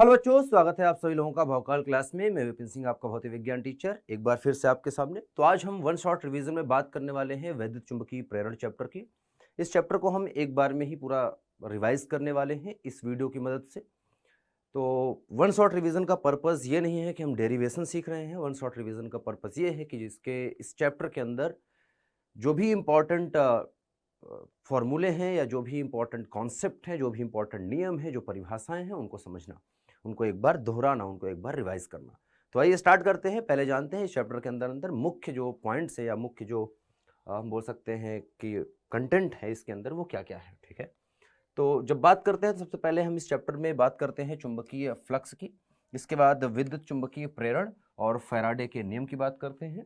Hello बच्चों, स्वागत है आप सभी लोगों का भौकाल क्लास में। मैं विपिन सिंह, आपका भौतिक विज्ञान टीचर, एक बार फिर से आपके सामने। तो आज हम वन शॉट रिवीजन में बात करने वाले हैं वैद्युत चुंबकीय प्रेरण चैप्टर की। इस चैप्टर को हम एक बार में ही पूरा रिवाइज करने वाले हैं इस वीडियो की मदद से। तो वन शॉट रिवीजन का पर्पज़ ये नहीं है कि हम डेरिवेशन सीख रहे हैं। वन शॉट रिवीजन का पर्पज़ ये है कि जिसके इस चैप्टर के अंदर जो भी इम्पोर्टेंट फॉर्मूले हैं या जो भी इम्पोर्टेंट कॉन्सेप्ट हैं, जो भी इम्पोर्टेंट नियम हैं, जो परिभाषाएं हैं, उनको समझना, उनको एक बार दोहराना, उनको एक बार रिवाइज करना। तो आइए स्टार्ट करते हैं। पहले जानते हैं इस चैप्टर के अंदर अंदर मुख्य जो पॉइंट्स है या मुख्य जो हम बोल सकते हैं कि कंटेंट है इसके अंदर, वो क्या क्या है। ठीक है, तो जब बात करते हैं तो सबसे पहले हम इस चैप्टर में बात करते हैं चुंबकीय फ्लक्स की। इसके बाद विद्युत चुंबकीय प्रेरण और फैराडे के नियम की बात करते हैं।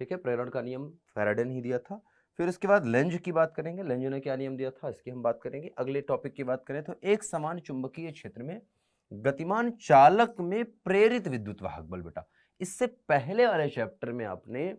ठीक है, प्रेरण का नियम फैराडे ने ही दिया था। फिर इसके बाद लेंज की बात करेंगे, लेंज ने क्या नियम दिया था इसकी हम बात करेंगे। अगले टॉपिक की बात करें तो एक समान चुंबकीय क्षेत्र में गतिमान चालक में प्रेरित विद्युत वाहक बल। बेटा, इससे पहले वाले चैप्टर में आपने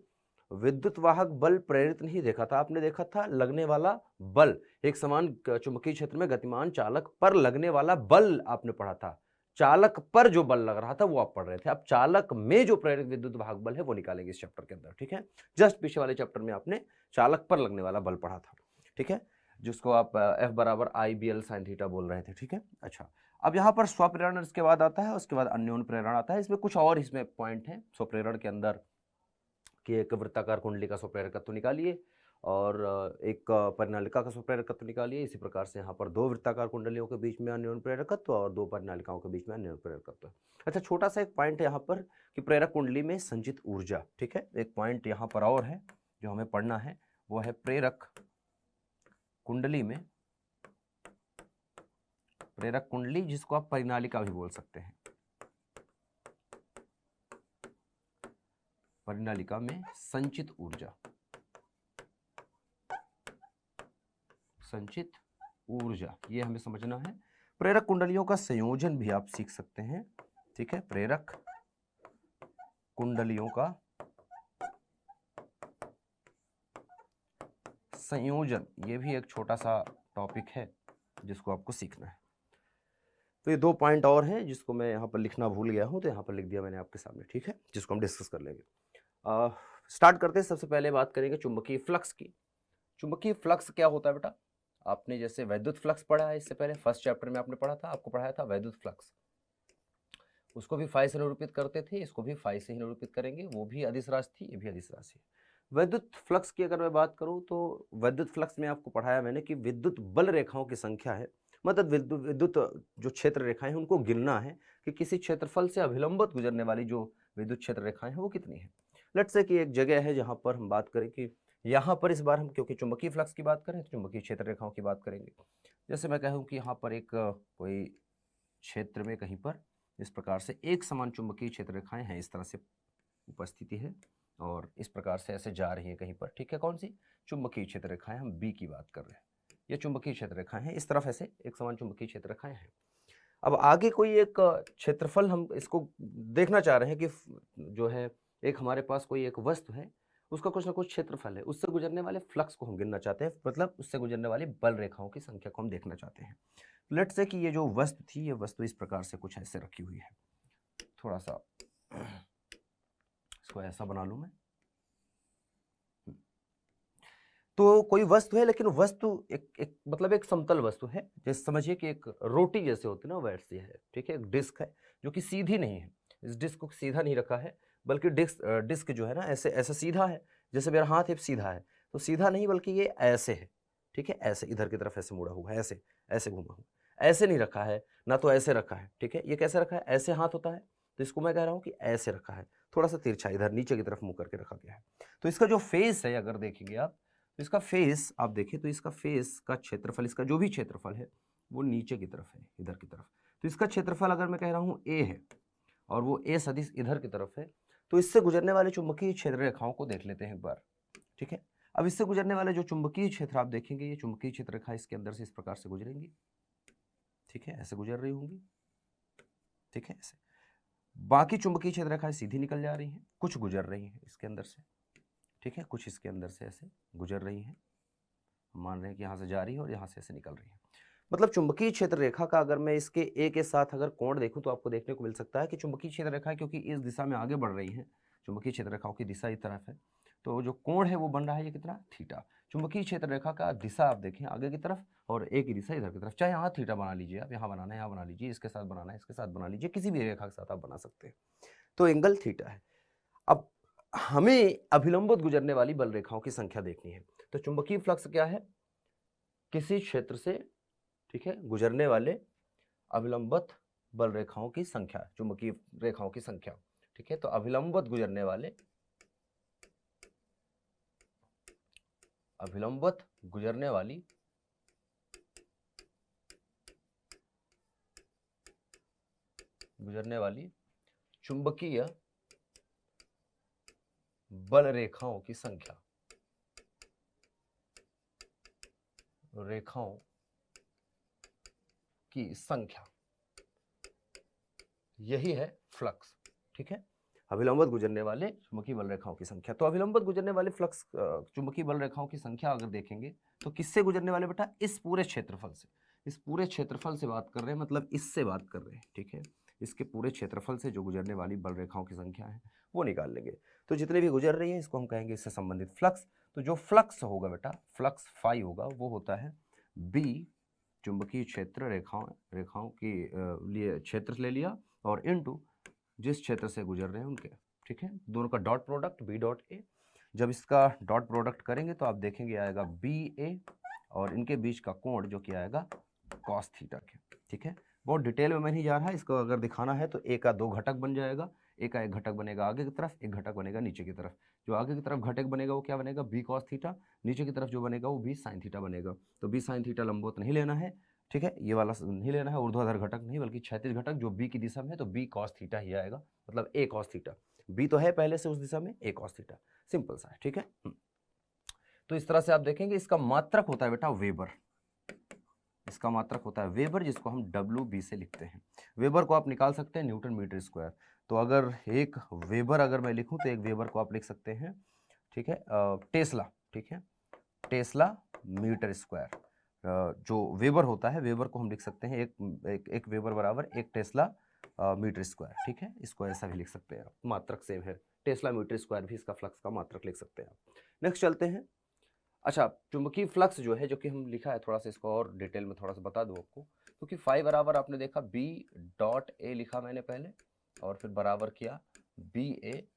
विद्युत वाहक बल प्रेरित नहीं देखा था, आपने देखा था लगने वाला बल। एक समान चुंबकीय क्षेत्र में गतिमान चालक पर लगने वाला बल आपने पढ़ा था। चालक पर जो बल लग रहा था वो आप पढ़ रहे थे। अब चालक में जो प्रेरित विद्युत वाहक बल है वो निकालेंगे इस चैप्टर के अंदर। ठीक है, जस्ट पीछे वाले चैप्टर में आपने चालक पर लगने वाला बल पढ़ा था। ठीक है, जिसको आप F बराबर आई बी एल साइन थीटा बोल रहे थे। ठीक है, अच्छा, अब यहाँ पर स्वप्रेरण इसके बाद आता है, उसके बाद अन्योन प्रेरण आता है। इसमें कुछ और इसमें पॉइंट है स्वप्रेरण के अंदर कि एक वृत्ताकार कुंडली का स्वप्रेरकत्व निकालिए और एक परिनालिका का स्वप्रेरकत्व निकालिए। इसी प्रकार से यहाँ पर दो वृत्ताकार कुंडलियों के बीच में अन्योन प्रेरकत्व और दो परिनालिकाओं के बीच में अन्योन प्रेरकत्व। अच्छा, छोटा सा एक पॉइंट है यहाँ पर कि प्रेरक कुंडली में संचित ऊर्जा। ठीक है, एक पॉइंट यहाँ पर और है जो हमें पढ़ना है, वो है प्रेरक कुंडली जिसको आप परिनालिका भी बोल सकते हैं। परिनालिका में संचित ऊर्जा, ये हमें समझना है। प्रेरक कुंडलियों का संयोजन भी आप सीख सकते हैं। ठीक है, प्रेरक कुंडलियों का संयोजन, ये भी एक छोटा सा टॉपिक है जिसको आपको सीखना है। तो ये दो पॉइंट और हैं जिसको मैं यहाँ पर लिखना भूल गया हूँ, तो यहाँ पर लिख दिया मैंने आपके सामने। ठीक है, जिसको हम डिस्कस कर लेंगे। स्टार्ट करते हैं। सबसे पहले बात करेंगे चुंबकीय फ्लक्स की। चुंबकीय फ्लक्स क्या होता है बेटा? आपने जैसे वैद्युत फ्लक्स पढ़ा है, इससे पहले फर्स्ट चैप्टर में आपने पढ़ा था, आपको पढ़ाया था वैद्युत फ्लक्स। उसको भी फाई से निरूपित करते थे, इसको भी फाई से ही निरूपित करेंगे। वो भी अदिश राशि थी, ये भी अदिश राशि है। वैद्युत फ्लक्स की अगर मैं बात करूं तो वैद्युत फ्लक्स में आपको पढ़ाया मैंने कि विद्युत बल रेखाओं की संख्या है, मतलब विद्युत जो क्षेत्र रेखाएं हैं उनको गिनना है कि किसी क्षेत्रफल से अभिलंबित गुजरने वाली जो विद्युत क्षेत्र रेखाएं हैं वो कितनी है। लेट्स से कि एक जगह है जहां पर हम बात करें कि यहाँ पर इस बार हम क्योंकि चुंबकीय फ्लक्स की बात करें तो चुंबकीय क्षेत्र रेखाओं की बात करेंगे। जैसे मैं कहूँ कि यहाँ पर एक कोई क्षेत्र में कहीं पर इस प्रकार से एक समान चुंबकीय क्षेत्र रेखाएं हैं, इस तरह से उपस्थिति है और इस प्रकार से ऐसे जा रही है कहीं पर। ठीक है, कौन सी? चुंबकीय क्षेत्र रेखाएं, हम बी की बात कर रहे हैं। ये चुंबकीय क्षेत्र रेखाएं हैं, इस तरफ ऐसे एक समान चुंबकीय क्षेत्र रेखाएं हैं। अब आगे कोई एक क्षेत्रफल हम इसको देखना चाह रहे हैं कि जो है एक हमारे पास कोई एक वस्तु है, उसका कुछ ना कुछ क्षेत्रफल है, उससे गुजरने वाले फ्लक्स को हम गिनना चाहते हैं, मतलब उससे गुजरने वाली बल रेखाओं की संख्या को हम देखना चाहते हैं। लेट्स से कि ये जो वस्तु थी, ये वस्तु इस प्रकार से कुछ ऐसे रखी हुई है। थोड़ा सा इसको ऐसा बना लूं मैं। तो कोई वस्तु है, लेकिन वस्तु एक मतलब एक समतल वस्तु है। जैसे समझिए कि एक रोटी जैसे होती है ना, वैसी है। ठीक है, एक डिस्क है जो कि सीधी नहीं है। इस डिस्क को सीधा नहीं रखा है, बल्कि डिस्क जो है ना ऐसे ऐसे सीधा है। जैसे मेरा हाथ है सीधा है, तो सीधा नहीं बल्कि ये ऐसे है। ठीक है, ऐसे इधर की तरफ ऐसे मुड़ा हुआ है, ऐसे ऐसे घुमा हुआ, ऐसे नहीं रखा है ना, तो ऐसे रखा है। ठीक है, ये कैसे रखा है? ऐसे हाथ होता है, तो इसको मैं कह रहा हूँ कि ऐसे रखा है, थोड़ा सा तिरछा इधर नीचे की तरफ मुंह करके रखा गया है। तो इसका जो फेस है, अगर देखेंगे आप, तो इसका फेस आप देखें तो इसका फेस का क्षेत्रफल, इसका जो भी क्षेत्रफल है वो नीचे की तरफ है, इधर की तरफ। तो इसका क्षेत्रफल अगर मैं कह रहा हूँ ए है और वो ए सदिश इधर की तरफ है, तो इससे गुजरने वाले चुंबकीय क्षेत्र रेखाओं को देख लेते हैं एक बार। ठीक है, अब इससे गुजरने वाले जो चुंबकीय क्षेत्र आप देखेंगे, ये चुंबकीय क्षेत्र रेखा इसके अंदर से इस प्रकार से गुजरेंगी। ठीक है, ऐसे गुजर रही होंगी। ठीक है, ऐसे बाकी चुंबकीय क्षेत्र रेखाएं सीधी निकल जा रही हैं, कुछ गुजर रही हैं इसके अंदर से। ठीक है, कुछ इसके अंदर से ऐसे गुजर रही हैं। मान रहे हैं कि यहाँ से जा रही है और यहाँ से ऐसे निकल रही है। मतलब चुंबकीय क्षेत्र रेखा का अगर मैं इसके ए के साथ अगर कोण देखूं तो आपको देखने को मिल सकता है कि चुंबकीय क्षेत्र रेखा क्योंकि इस दिशा में आगे बढ़ रही है, चुंबकीय क्षेत्र रेखाओं की दिशा इस तरफ है, तो जो कोण है वो बन रहा है ये कितना, थीटा। चुंबकीय क्षेत्र रेखा का दिशा आप देखें आगे की तरफ और ए की दिशा इधर की तरफ, चाहे यहाँ थीटा बना लीजिए आप, यहाँ बनाना है यहाँ बना लीजिए, इसके साथ बनाना है इसके साथ बना लीजिए, किसी भी रेखा के साथ आप बना सकते हैं, तो एंगल थीटा है। अब हमें अभिलंबवत गुजरने वाली बल रेखाओं की संख्या देखनी है। तो चुंबकीय फ्लक्स क्या है, किसी क्षेत्र से, ठीक है, गुजरने वाले अभिलंबवत बल रेखाओं की संख्या, चुंबकीय रेखाओं की संख्या, ठीक है। तो अभिलंबवत गुजरने वाले, अभिलंबवत गुजरने वाली चुंबकीय बल रेखाओं की संख्या, रेखाओं की संख्या, यही है फ्लक्स, ठीक है। अभिलंबवत गुजरने वाले चुंबकीय बल रेखाओं की संख्या। तो अभिलंबवत गुजरने वाले फ्लक्स चुंबकीय बल रेखाओं की संख्या अगर देखेंगे तो किससे गुजरने वाले बेटा, इस पूरे क्षेत्रफल से, इस पूरे क्षेत्रफल से बात कर रहे हैं, मतलब इससे बात कर रहे हैं, ठीक है। इसके पूरे क्षेत्रफल से जो गुजरने वाली बल रेखाओं की संख्या है वो निकाल लेंगे। तो जितने भी गुजर रही है इसको हम कहेंगे इससे संबंधित फ्लक्स। तो जो फ्लक्स होगा बेटा, फ्लक्स फाई होगा, वो होता है बी चुंबकीय क्षेत्र रेखाओं की लिए क्षेत्र ले लिया और इनटू जिस क्षेत्र से गुजर रहे हैं उनके, ठीक है, दोनों का dot product B dot A. जब इसका डॉट प्रोडक्ट करेंगे तो आप देखेंगे आएगा बी ए और इनके बीच का कोण जो कि आएगा कॉस थीटा के, ठीक है। बहुत डिटेल में मैं नहीं जा रहा, इसको अगर दिखाना है तो ए का दो घटक बन जाएगा, ए का एक घटक बनेगा आगे की तरफ, एक घटक बनेगा नीचे की तरफ। जो आगे की तरफ घटक बनेगा वो क्या बनेगा, बी कॉस थीटा, नीचे की तरफ जो बनेगा वो बी साइन थीटा बनेगा। तो बी साइन थीटा लंबवत नहीं लेना है, ठीक है, ये वाला नहीं लेना है, ऊर्ध्वाधर घटक नहीं बल्कि क्षैतिज घटक जो बी की दिशा में है, तो बी कॉस थीटा ही आएगा, मतलब ए कॉस थीटा। बी तो है पहले से उस दिशा में, ए कॉस थीटा, सिंपल सा है, ठीक है। तो इस तरह से आप देखेंगे इसका मात्रक होता है बेटा वेबर, इसका मात्रक होता है वेबर, जिसको हम WB से लिखते हैं। वेबर को आप निकाल सकते हैं न्यूटन मीटर स्क्वायर। तो अगर एक वेबर अगर मैं लिखूं तो एक वेबर को आप लिख सकते हैं, ठीक है, टेस्ला, ठीक है, टेस्ला मीटर स्क्वायर। जो वेबर होता है, वेबर को हम लिख सकते हैं एक वेबर बराबर एक टेस्ला मीटर स्क्वायर, ठीक है। इसको ऐसा भी लिख सकते हैं आप, मात्रक सेम है, टेस्ला मीटर स्क्वायर भी इसका फ्लक्स का मात्रक लिख सकते हैं आप। नेक्स्ट चलते हैं। अच्छा, चुंबकीय फ्लक्स जो है, जो कि हम लिखा है, थोड़ा सा इसको और डिटेल में थोड़ा सा बता दूं आपको, क्योंकि फाई बराबर आपने देखा बी डॉट ए लिखा मैंने पहले और फिर बराबर किया बी ए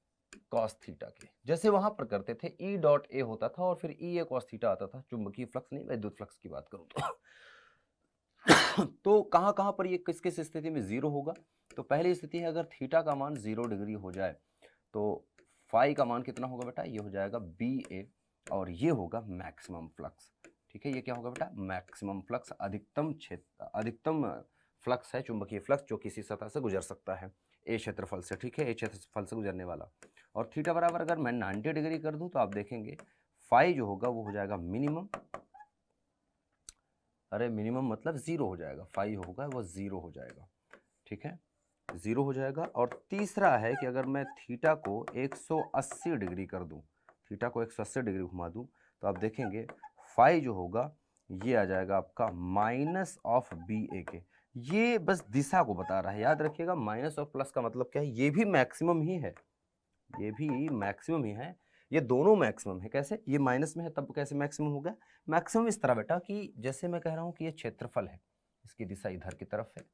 कॉस थीटा के, जैसे वहां पर करते थे ई डॉट ए होता था और फिर ई ए कॉस थीटा आता था। चुंबकीय फ्लक्स नहीं, विद्युत फ्लक्स की बात करूं तो कहां कहां पर ये किस किस स्थिति में जीरो होगा। तो पहली स्थिति है अगर थीटा का मान 0 डिग्री हो जाए तो फाई का मान कितना होगा बेटा, ये हो जाएगा बी ए और ये होगा मैक्सिमम फ्लक्स, ठीक है। ये क्या होगा बेटा, मैक्सिमम फ्लक्स, अधिकतम फ्लक्स है चुंबकीय फ्लक्स जो किसी सतह से गुजर सकता है ए क्षेत्रफल से, ठीक है, ए क्षेत्रफल से गुजरने वाला। और थीटा बराबर अगर मैं 90 डिग्री कर दूं तो आप देखेंगे फाई जो होगा वो हो जाएगा मिनिमम, अरे मिनिमम मतलब 0 हो जाएगा, फाई होगा वो 0 हो जाएगा, ठीक है, 0 हो जाएगा। और तीसरा है कि अगर मैं थीटा को 180 डिग्री कर दूं, थीटा को 180 डिग्री घुमा दूं तो आप देखेंगे फाई जो होगा ये आ जाएगा आपका माइनस ऑफ बी ए के। ये बस दिशा को बता रहा है, याद रखिएगा, माइनस और प्लस का मतलब क्या है, ये भी मैक्सिमम ही है, ये भी मैक्सिमम ही है, ये दोनों मैक्सिमम है। कैसे, ये माइनस में है तब कैसे मैक्सिमम हो गया, मैक्सिमम इस तरह बेटा कि जैसे मैं कह रहा हूं कि ये क्षेत्रफल है, इसकी दिशा इधर की तरफ है,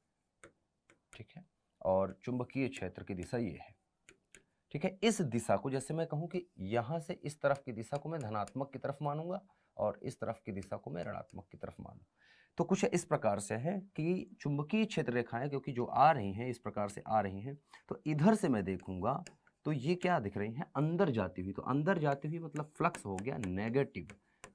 ठीक है, और चुंबकीय क्षेत्र की दिशा ये है, ठीक है। इस दिशा को जैसे मैं कहूं कि यहां से इस तरफ की दिशा को मैं धनात्मक की तरफ मानूंगा और इस तरफ की दिशा को मैं ऋणात्मक की तरफ मानूं। तो कुछ इस प्रकार से है कि चुंबकीय क्षेत्र रेखाएं क्योंकि जो आ रही हैं इस प्रकार से आ रही हैं, तो इधर से मैं देखूंगा तो ये क्या दिख रही हैं, अंदर जाती हुई। तो अंदर जाती हुई मतलब फ्लक्स हो गया नेगेटिव,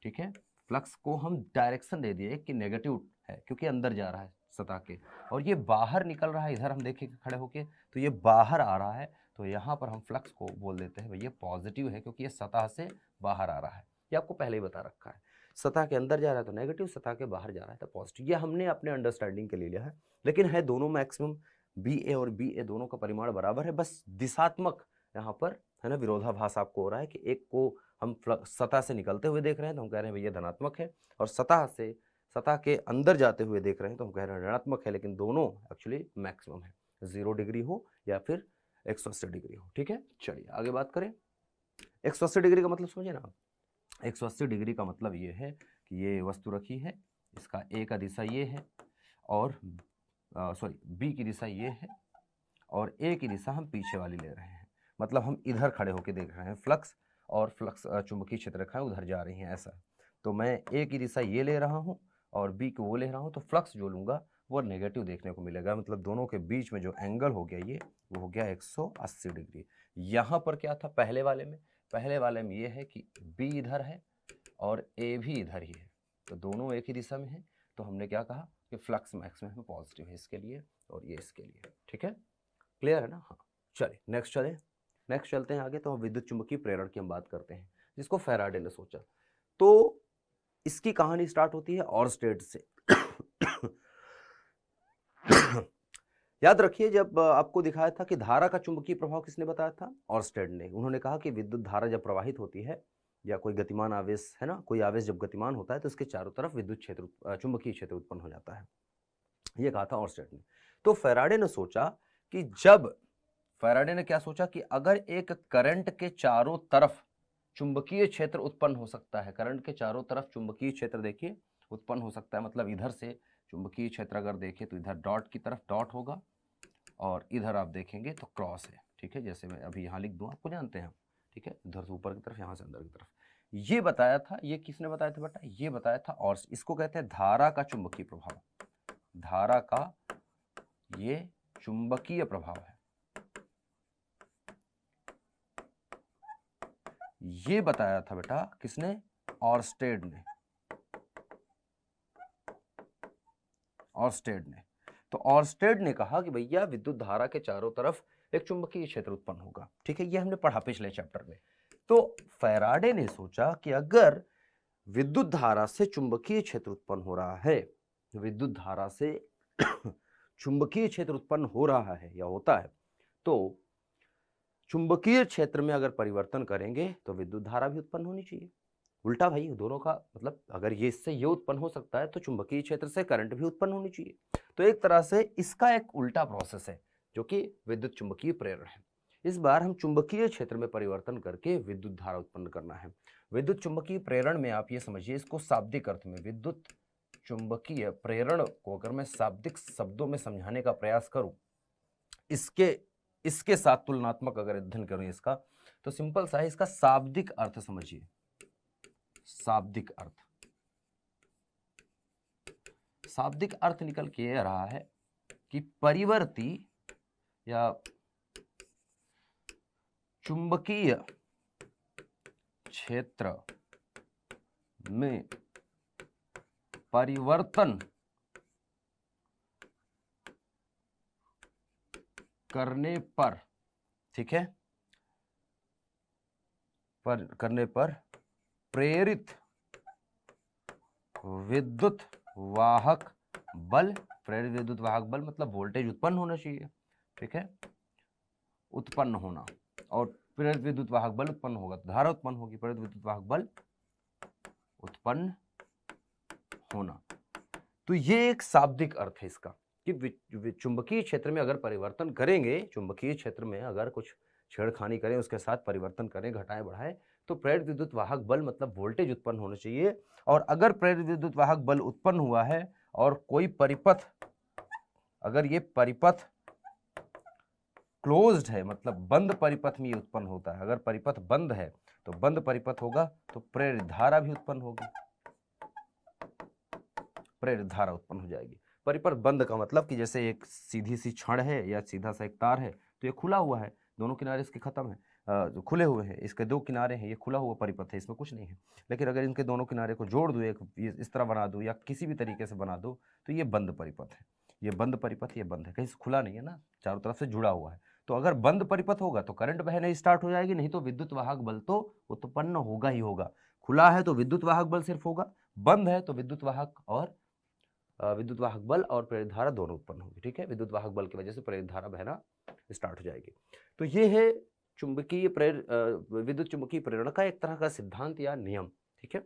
ठीक है, फ्लक्स को हम डायरेक्शन दे दिए कि नेगेटिव है क्योंकि अंदर जा रहा है सतह के, और ये बाहर निकल रहा है, इधर हम देखेंगे खड़े होके तो ये बाहर आ रहा है, तो यहाँ पर हम फ्लक्स को बोल देते हैं भैया पॉजिटिव है क्योंकि ये सतह से बाहर आ रहा है। ये आपको पहले ही बता रखा है, सतह के अंदर जा रहा है तो नेगेटिव, सतह के बाहर जा रहा है तो पॉजिटिव। ये हमने अपने अंडरस्टैंडिंग के लिए लिया है, लेकिन है दोनों मैक्सिमम, बी ए और बी ए दोनों का परिमाण बराबर है, बस दिशात्मक यहाँ पर है ना विरोधाभास आपको हो रहा है कि एक को हम सतह से निकलते हुए देख रहे हैं तो हम कह रहे हैं भैया धनात्मक है, और सतह से सतह के अंदर जाते हुए देख रहे हैं तो हम कह रहे हैं ऋणात्मक है, लेकिन दोनों एक्चुअली मैक्सिमम है, 0 डिग्री हो या फिर 180 डिग्री हो। ठीक है, चलिए आगे बात करें। 180 डिग्री का मतलब समझे ना आप? 180 डिग्री का मतलब ये है कि ये वस्तु रखी है, इसका ए का दिशा ये है और सॉरी बी की दिशा ये है और ए की दिशा हम पीछे वाली ले रहे हैं, मतलब हम इधर खड़े होकर देख रहे हैं फ्लक्स, और फ्लक्स चुंबकीय क्षेत्र रखा है उधर जा रही हैं ऐसा। तो मैं ए की दिशा ये ले रहा हूँ और बी को वो ले रहा हूँ, तो फ्लक्स जो लूँगा वो नेगेटिव देखने को मिलेगा, मतलब दोनों के बीच में जो एंगल हो गया ये वो हो गया 180 डिग्री। यहाँ पर क्या था पहले वाले में? पहले वाले में ये है कि बी इधर है और ए भी इधर ही है, तो दोनों एक ही दिशा में है, तो हमने क्या कहा कि फ्लक्स मैक्सिमम में पॉजिटिव है इसके लिए और ये इसके लिए। ठीक है, क्लियर है ना? हाँ, चलिए नेक्स्ट चलते हैं आगे। तो हम विद्युत चुंबकीय प्रेरण की हम बात करते हैं, जिसको फैराडे ने सोचा। तो इसकी कहानी स्टार्ट होती है ऑर्स्टेड से। याद रखिए, जब आपको दिखाया था कि धारा का चुंबकीय प्रभाव किसने बताया था? ऑर्स्टेड ने। उन्होंने कहा कि विद्युत धारा जब प्रवाहित होती है या कोई गतिमान आवेश है ना, कोई आवेश जब गतिमान होता है तो उसके चारों तरफ विद्युत क्षेत्र चुंबकीय क्षेत्र उत्पन्न हो जाता है, ये कहा था ऑर्स्टेड ने। तो फैराडे ने सोचा कि फैराडे ने क्या सोचा कि अगर एक करंट के चारों तरफ चुंबकीय क्षेत्र उत्पन्न हो सकता है, करंट के चारों तरफ चुंबकीय क्षेत्र देखिए उत्पन्न हो सकता है, मतलब इधर से चुंबकीय क्षेत्र अगर देखें तो इधर डॉट की तरफ डॉट होगा और इधर आप देखेंगे तो क्रॉस है। ठीक है, जैसे मैं अभी यहाँ लिख दूँ, आपको जानते हैं। ठीक है, इधर से ऊपर की तरफ, यहाँ से अंदर की तरफ। ये बताया था, ये किसने बताया था बेटा? ये बताया था, और इसको कहते हैं धारा का चुंबकीय प्रभाव। धारा का ये चुंबकीय प्रभाव है, ये बताया था बेटा किसने? ऑर्स्टेड ने। ऑर्स्टेड ने। तो ऑर्स्टेड ने कहा कि भैया विद्युत धारा के चारों तरफ एक चुंबकीय क्षेत्र उत्पन्न होगा। ठीक है, ये हमने पढ़ा पिछले चैप्टर में। तो फैराडे ने सोचा कि अगर विद्युत धारा से चुंबकीय क्षेत्र उत्पन्न हो रहा है, विद्युत धारा से चुंबकीय क्षेत्र उत्पन्न हो रहा है या होता है, तो चुंबकीय क्षेत्र में अगर परिवर्तन करेंगे तो विद्युत धारा भी उत्पन्न होनी चाहिए। उल्टा भाई, दोनों का मतलब, अगर ये इससे ये उत्पन्न हो सकता है तो चुंबकीय क्षेत्र से करंट भी उत्पन्न होनी चाहिए। तो एक तरह से इसका एक उल्टा प्रोसेस है जो कि विद्युत चुंबकीय प्रेरण है। इस बार हम चुंबकीय क्षेत्र में परिवर्तन करके विद्युत धारा उत्पन्न करना है। विद्युत चुंबकीय प्रेरण में आप ये समझिए, इसको शाब्दिक अर्थ में, विद्युत चुंबकीय प्रेरण को अगर मैं शाब्दिक शब्दों में समझाने का प्रयास करूं, इसके साथ तुलनात्मक अगर अध्ययन करूं इसका, तो सिंपल सा है, इसका शाब्दिक अर्थ समझिए। शाब्दिक अर्थ, शाब्दिक अर्थ निकल के ये रहा है कि परिवर्ती या चुंबकीय क्षेत्र में परिवर्तन करने पर, ठीक है, करने पर प्रेरित विद्युत वाहक बल, प्रेरित विद्युत वाहक बल मतलब वोल्टेज उत्पन्न होना चाहिए। ठीक है, उत्पन्न होना, और प्रेरित विद्युत वाहक बल उत्पन्न होगा तो धारा उत्पन्न होगी, प्रेरित विद्युत वाहक बल उत्पन्न होना। तो ये एक शाब्दिक अर्थ है इसका कि चुंबकीय क्षेत्र में अगर परिवर्तन करेंगे, चुंबकीय क्षेत्र में अगर कुछ छेड़खानी करें, उसके साथ परिवर्तन करें, घटाएं बढ़ाएं, तो प्रेरित विद्युत वाहक बल मतलब वोल्टेज उत्पन्न होना चाहिए। और अगर प्रेरित विद्युत वाहक बल उत्पन्न हुआ है और कोई परिपथ, अगर ये परिपथ क्लोज्ड है, मतलब बंद परिपथ में उत्पन्न होता है, अगर परिपथ बंद है तो बंद परिपथ होगा तो प्रेरित धारा भी उत्पन्न होगी, प्रेरित धारा उत्पन्न हो जाएगी। परिपथ बंद का मतलब कि जैसे एक सीधी सी छड़ है या सीधा सा एक तार है, तो ये खुला हुआ है, दोनों किनारे इसके खत्म है, जो खुले हुए हैं, इसके दो किनारे हैं, ये खुला हुआ परिपथ है, इसमें कुछ नहीं है। लेकिन अगर इनके दोनों किनारे को जोड़ दूं, एक इस तरह बना दूं या किसी भी तरीके से बना दूं, तो ये बंद परिपथ है, ये बंद परिपथ, ये बंद है, कहीं से खुला नहीं है ना, चारों तरफ से जुड़ा हुआ है। तो अगर बंद परिपथ होगा तो करंट बहना स्टार्ट हो जाएगी, नहीं तो विद्युत वाहक बल तो उत्पन्न होगा ही होगा। खुला है तो विद्युत वाहक बल सिर्फ होगा, बंद है तो विद्युत वाहक बल और प्रेरित धारा दोनों उत्पन्न होगी। ठीक है, विद्युत वाहक बल की वजह से प्रेरित धारा बहना स्टार्ट हो जाएगी। तो ये है विद्युत चुंबकीय प्रेरण का एक तरह का सिद्धांत या नियम। ठीक है,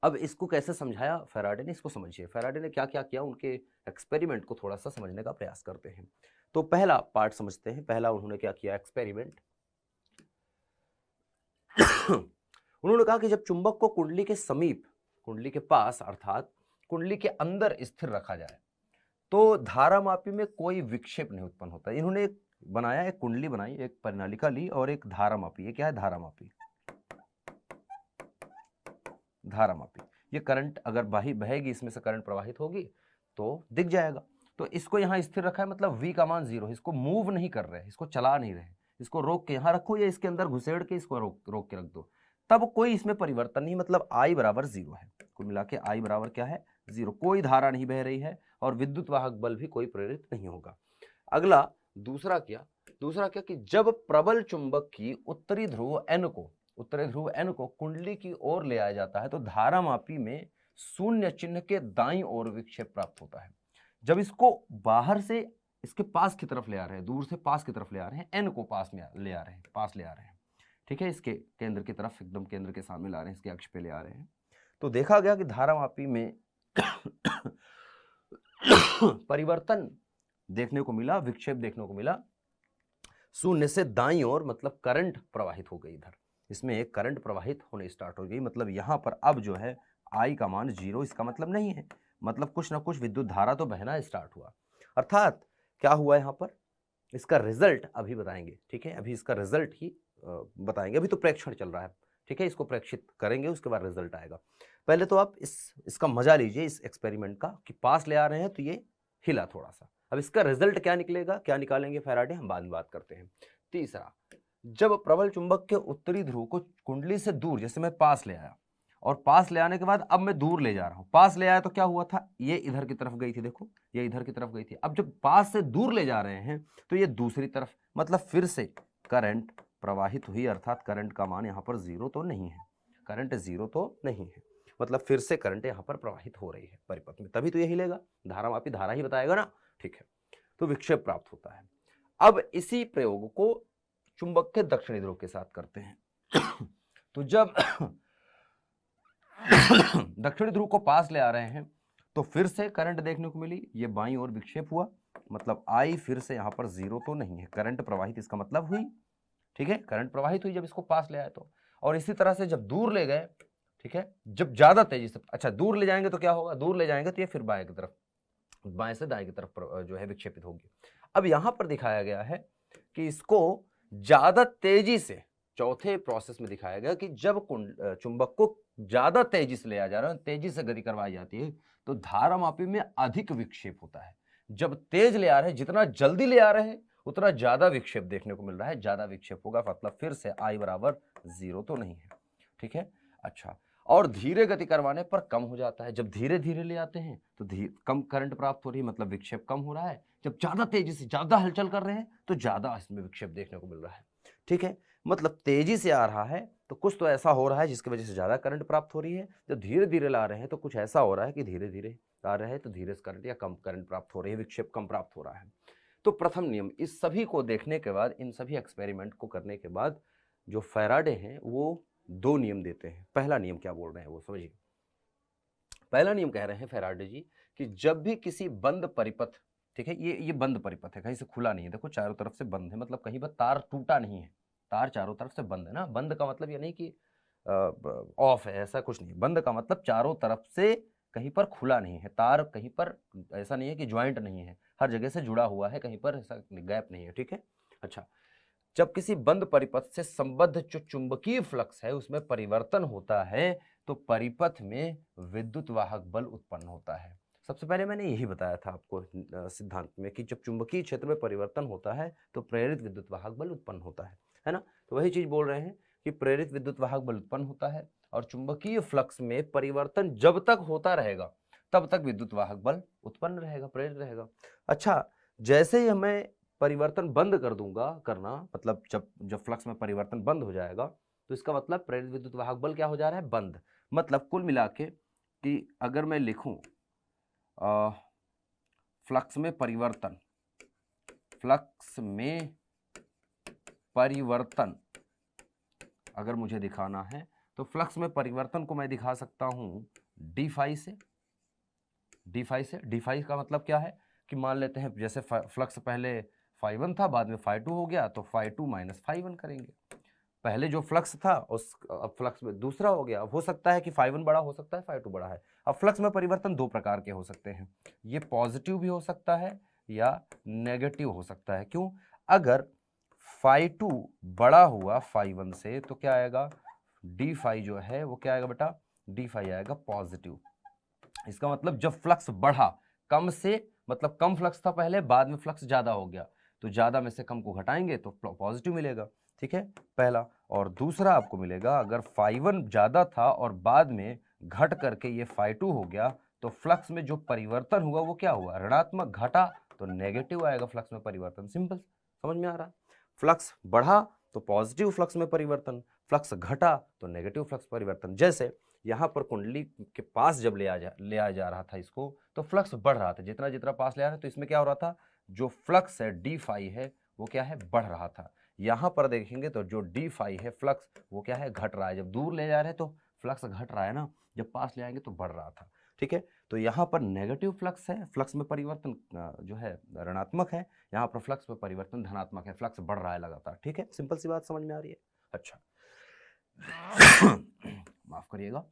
अब इसको कैसे समझाया फैराडे ने, इसको समझिए। फैराडे ने क्या क्या किया, उनके एक्सपेरिमेंट को थोड़ा सा समझने का प्रयास करते हैं। तो पहला पार्ट समझते हैं। पहला उन्होंने क्या किया एक्सपेरिमेंट उन्होंने कहा कि जब चुंबक को कुंडली के समीप, कुंडली के पास अर्थात कुंडली के अंदर स्थिर रखा जाए तो धारामापी में कोई विक्षेप नहीं उत्पन्न होता। इन्होंने एक बनाया, एक कुंडली बनाई, एक परिनालिका ली और एक धारामापी। ये क्या है, धारामापी। धारामापी, ये करंट अगर बहेगी, इसमें से करंट प्रवाहित होगी तो दिख जाएगा। तो इसको यहां स्थिर रखा है, मतलब v का मान 0, इसको मूव नहीं कर रहे, इसको चला नहीं रहे, इसको रोक के यहां रखो या इसके अंदर घुसेड़ के इसको रोक के रख दो, तब कोई इसमें परिवर्तन नहीं, मतलब I बराबर 0 है। कुल मिला के I बराबर क्या है, 0। कोई धारा नहीं बह रही है और विद्युत वाहक बल भी कोई प्रेरित नहीं होगा। अगला दूसरा क्या कि जब प्रबल चुंबक की उत्तरी ध्रुव N को कुंडली की ओर ले आया जाता है तो धारामापी में शून्य चिन्ह के दाईं ओर विक्षेप प्राप्त होता है। जब इसको बाहर से इसके पास की तरफ ले आ रहे हैं, दूर से पास की तरफ ले आ रहे हैं, N को पास में ले आ रहे हैं, ठीक है, इसके केंद्र की तरफ, एकदम केंद्र के सामने ला रहे हैं, इसके अक्ष पे ले आ रहे हैं, तो देखा गया कि धारामापी में परिवर्तन देखने को मिला, विक्षेप देखने को मिला, शून्य से दाईं ओर, मतलब करंट प्रवाहित हो गई। इधर इसमें एक करंट प्रवाहित होने स्टार्ट हो गई, मतलब यहां पर अब जो है I का मान 0, इसका मतलब नहीं है, मतलब कुछ ना कुछ विद्युत धारा तो बहना स्टार्ट हुआ। अर्थात क्या हुआ यहां पर, इसका रिजल्ट अभी बताएंगे, ठीक है, अभी इसका रिजल्ट ही बताएंगे, अभी तो प्रेक्षण चल रहा है, ठीक है, इसको प्रेक्षित करेंगे, उसके बाद रिजल्ट आएगा। पहले तो आप इसका मजा लीजिए इस एक्सपेरिमेंट का, कि पास ले आ रहे हैं तो ये हिला थोड़ा सा। अब इसका रिजल्ट क्या निकलेगा, क्या निकालेंगे फैराडे, हम बाद में बात करते हैं। तीसरा, जब प्रबल चुंबक के उत्तरी ध्रुव को कुंडली से दूर, जैसे मैं पास ले आया और पास ले आने के बाद अब मैं दूर ले जा रहा हूं, पास ले आया तो क्या हुआ था, ये इधर की तरफ गई थी, देखो ये इधर की तरफ गई थी। अब जब पास से दूर ले जा रहे हैं तो ये दूसरी तरफ, मतलब फिर से करंट प्रवाहित हुई, अर्थात करंट का मान यहां पर 0 तो नहीं है, करंट 0 तो नहीं है, मतलब फिर से करंट यहां पर प्रवाहित हो रही है परिपथ में, तभी तो ये हिलेगा, धारामापी धारा ही बताएगा ना, ठीक है, तो विक्षेप प्राप्त होता है। अब इसी प्रयोग को चुंबक के दक्षिणी ध्रुव के साथ करते हैं। तो जब दक्षिणी ध्रुव को पास ले आ रहे हैं तो फिर से करंट देखने को मिली, ये बाईं ओर विक्षेप हुआ, मतलब I फिर से यहां पर 0 तो नहीं है, करंट प्रवाहित इसका मतलब हुई, ठीक है, करंट प्रवाहित हुई जब इसको पास ले आए तो। और इसी तरह से जब दूर ले गए, ठीक है, जब ज्यादा तेजी से, अच्छा दूर ले जाएंगे तो क्या होगा, दूर ले जाएंगे तो ये फिर बाएं की तरफ, बाएं से दाएं की तरफ जो है विक्षेपित होगी। अब यहां पर दिखाया गया है कि इसको ज्यादा तेजी से, चौथे प्रोसेस में दिखाया गया कि जब चुंबक को ज्यादा तेजी से ले आ जा रहा है, तेजी से गति करवाई जाती है तो धारामापी में अधिक विक्षेप होता है। जब तेज ले आ रहे हैं, जितना जल्दी ले आ रहे हैं उतना ज्यादा विक्षेप देखने को मिल रहा है, ज्यादा विक्षेप होगा, मतलब फिर से I बराबर 0 तो नहीं है, ठीक है। अच्छा, और धीरे गति करवाने पर कम हो जाता है, जब धीरे धीरे ले आते हैं तो कम करंट प्राप्त हो रही है, मतलब विक्षेप कम हो रहा है। जब ज्यादा तेजी से, ज्यादा हलचल कर रहे हैं तो ज्यादा इसमें विक्षेप देखने को मिल रहा है, ठीक है, मतलब तेजी से आ रहा है तो कुछ तो ऐसा हो रहा है जिसकी वजह से ज्यादा करंट प्राप्त हो रही है, जब धीरे धीरे ला रहे हैं तो कुछ ऐसा हो रहा है कि धीरे धीरे आ रहे हैं तो धीरे से करंट या कम करंट प्राप्त हो रही है, विक्षेप कम प्राप्त हो रहा है। तो प्रथम नियम, इस सभी को देखने के बाद, इन सभी एक्सपेरिमेंट को करने के बाद जो फैराडे हैं वो 2 नियम देते हैं। पहला नियम क्या बोल रहे हैं वो समझिए। पहला नियम कह रहे हैं फैराडे जी कि जब भी किसी बंद परिपथ, ठीक है, ये बंद परिपथ है, कहीं से खुला नहीं है, देखो चारों तरफ से बंद है, मतलब कहीं पर तार टूटा नहीं है, तार चारों तरफ से बंद है ना। बंद का मतलब ये नहीं कि ऑफ है, ऐसा कुछ नहीं। बंद का मतलब चारों तरफ से कहीं पर खुला नहीं है, तार कहीं पर ऐसा नहीं है कि ज्वाइंट नहीं है, हर जगह से जुड़ा हुआ है, कहीं पर ऐसा गैप नहीं है, ठीक है। अच्छा, जब किसी बंद परिपथ से संबद्ध जो चुंबकीय फ्लक्स है उसमें परिवर्तन होता है तो परिपथ में विद्युत वाहक बल उत्पन्न होता है। सबसे पहले मैंने यही बताया था आपको सिद्धांत में कि जब चुंबकीय क्षेत्र में परिवर्तन होता है तो प्रेरित विद्युत वाहक बल उत्पन्न होता है ना। तो वही चीज बोल रहे हैं कि प्रेरित विद्युत वाहक बल उत्पन्न होता है और चुंबकीय फ्लक्स में परिवर्तन जब तक होता रहेगा तब तक विद्युत वाहक बल उत्पन्न रहेगा, प्रेरित रहेगा। अच्छा, जैसे ही हमें परिवर्तन बंद कर दूंगा करना, मतलब जब फ्लक्स में परिवर्तन बंद हो जाएगा तो इसका मतलब प्रेरित विद्युत वाहक बल क्या हो जा रहा है, बंद। मतलब कुल मिला के कि अगर मैं लिखूं फ्लक्स में परिवर्तन, फ्लक्स में परिवर्तन अगर मुझे दिखाना है तो फ्लक्स में परिवर्तन को मैं दिखा सकता हूं डी फाई से। डी फाई का मतलब क्या है कि मान लेते हैं जैसे फ्लक्स पहले φ1 था, बाद में φ2 हो गया, तो φ2 माइनस φ1 करेंगे। पहले जो फ्लक्स था उस अब फ्लक्स में दूसरा हो गया। अब हो सकता है कि φ1 बड़ा हो सकता है, φ2 बड़ा है। अब फ्लक्स में परिवर्तन दो प्रकार के हो सकते हैं, ये पॉजिटिव भी हो सकता है या नेगेटिव हो सकता है। क्यों? अगर φ2 बड़ा हुआ φ1 से तो क्या आएगा, डी फाई जो है वो क्या आएगा बेटा, डी फाई आएगा पॉजिटिव। इसका मतलब जब फ्लक्स बढ़ा, कम से मतलब कम फ्लक्स था पहले, बाद में फ्लक्स ज्यादा हो गया, तो ज्यादा में से कम को घटाएंगे तो पॉजिटिव मिलेगा। ठीक है, पहला। और दूसरा आपको मिलेगा अगर φ1 ज्यादा था और बाद में घट करके ये φ2 हो गया, तो फ्लक्स में जो परिवर्तन हुआ वो क्या हुआ, ऋणात्मक। घटा तो नेगेटिव आएगा फ्लक्स में परिवर्तन। सिंपल, समझ में आ रहा है? फ्लक्स बढ़ा तो पॉजिटिव फ्लक्स में परिवर्तन, फ्लक्स घटा तो नेगेटिव फ्लक्स परिवर्तन। जैसे यहाँ पर कुंडली के पास जब ले आया जा रहा था इसको, तो फ्लक्स बढ़ रहा था, जितना जितना पास ले आ रहा था, तो इसमें क्या हो रहा था, जो फ्लक्स है डी फाई है वो क्या है, बढ़ रहा था। यहाँ पर देखेंगे तो जो डी फाई है फ्लक्स वो क्या है, घट रहा है। जब दूर ले जा रहे हैं तो फ्लक्स घट रहा है ना, जब पास ले आएंगे तो बढ़ रहा था। ठीक है, तो यहाँ पर नेगेटिव फ्लक्स है, फ्लक्स में परिवर्तन जो है ऋणात्मक है, यहाँ पर फ्लक्स में परिवर्तन धनात्मक है, फ्लक्स बढ़ रहा है लगातार। ठीक है, सिंपल सी बात समझ में आ रही है? अच्छा माफ करिएगा,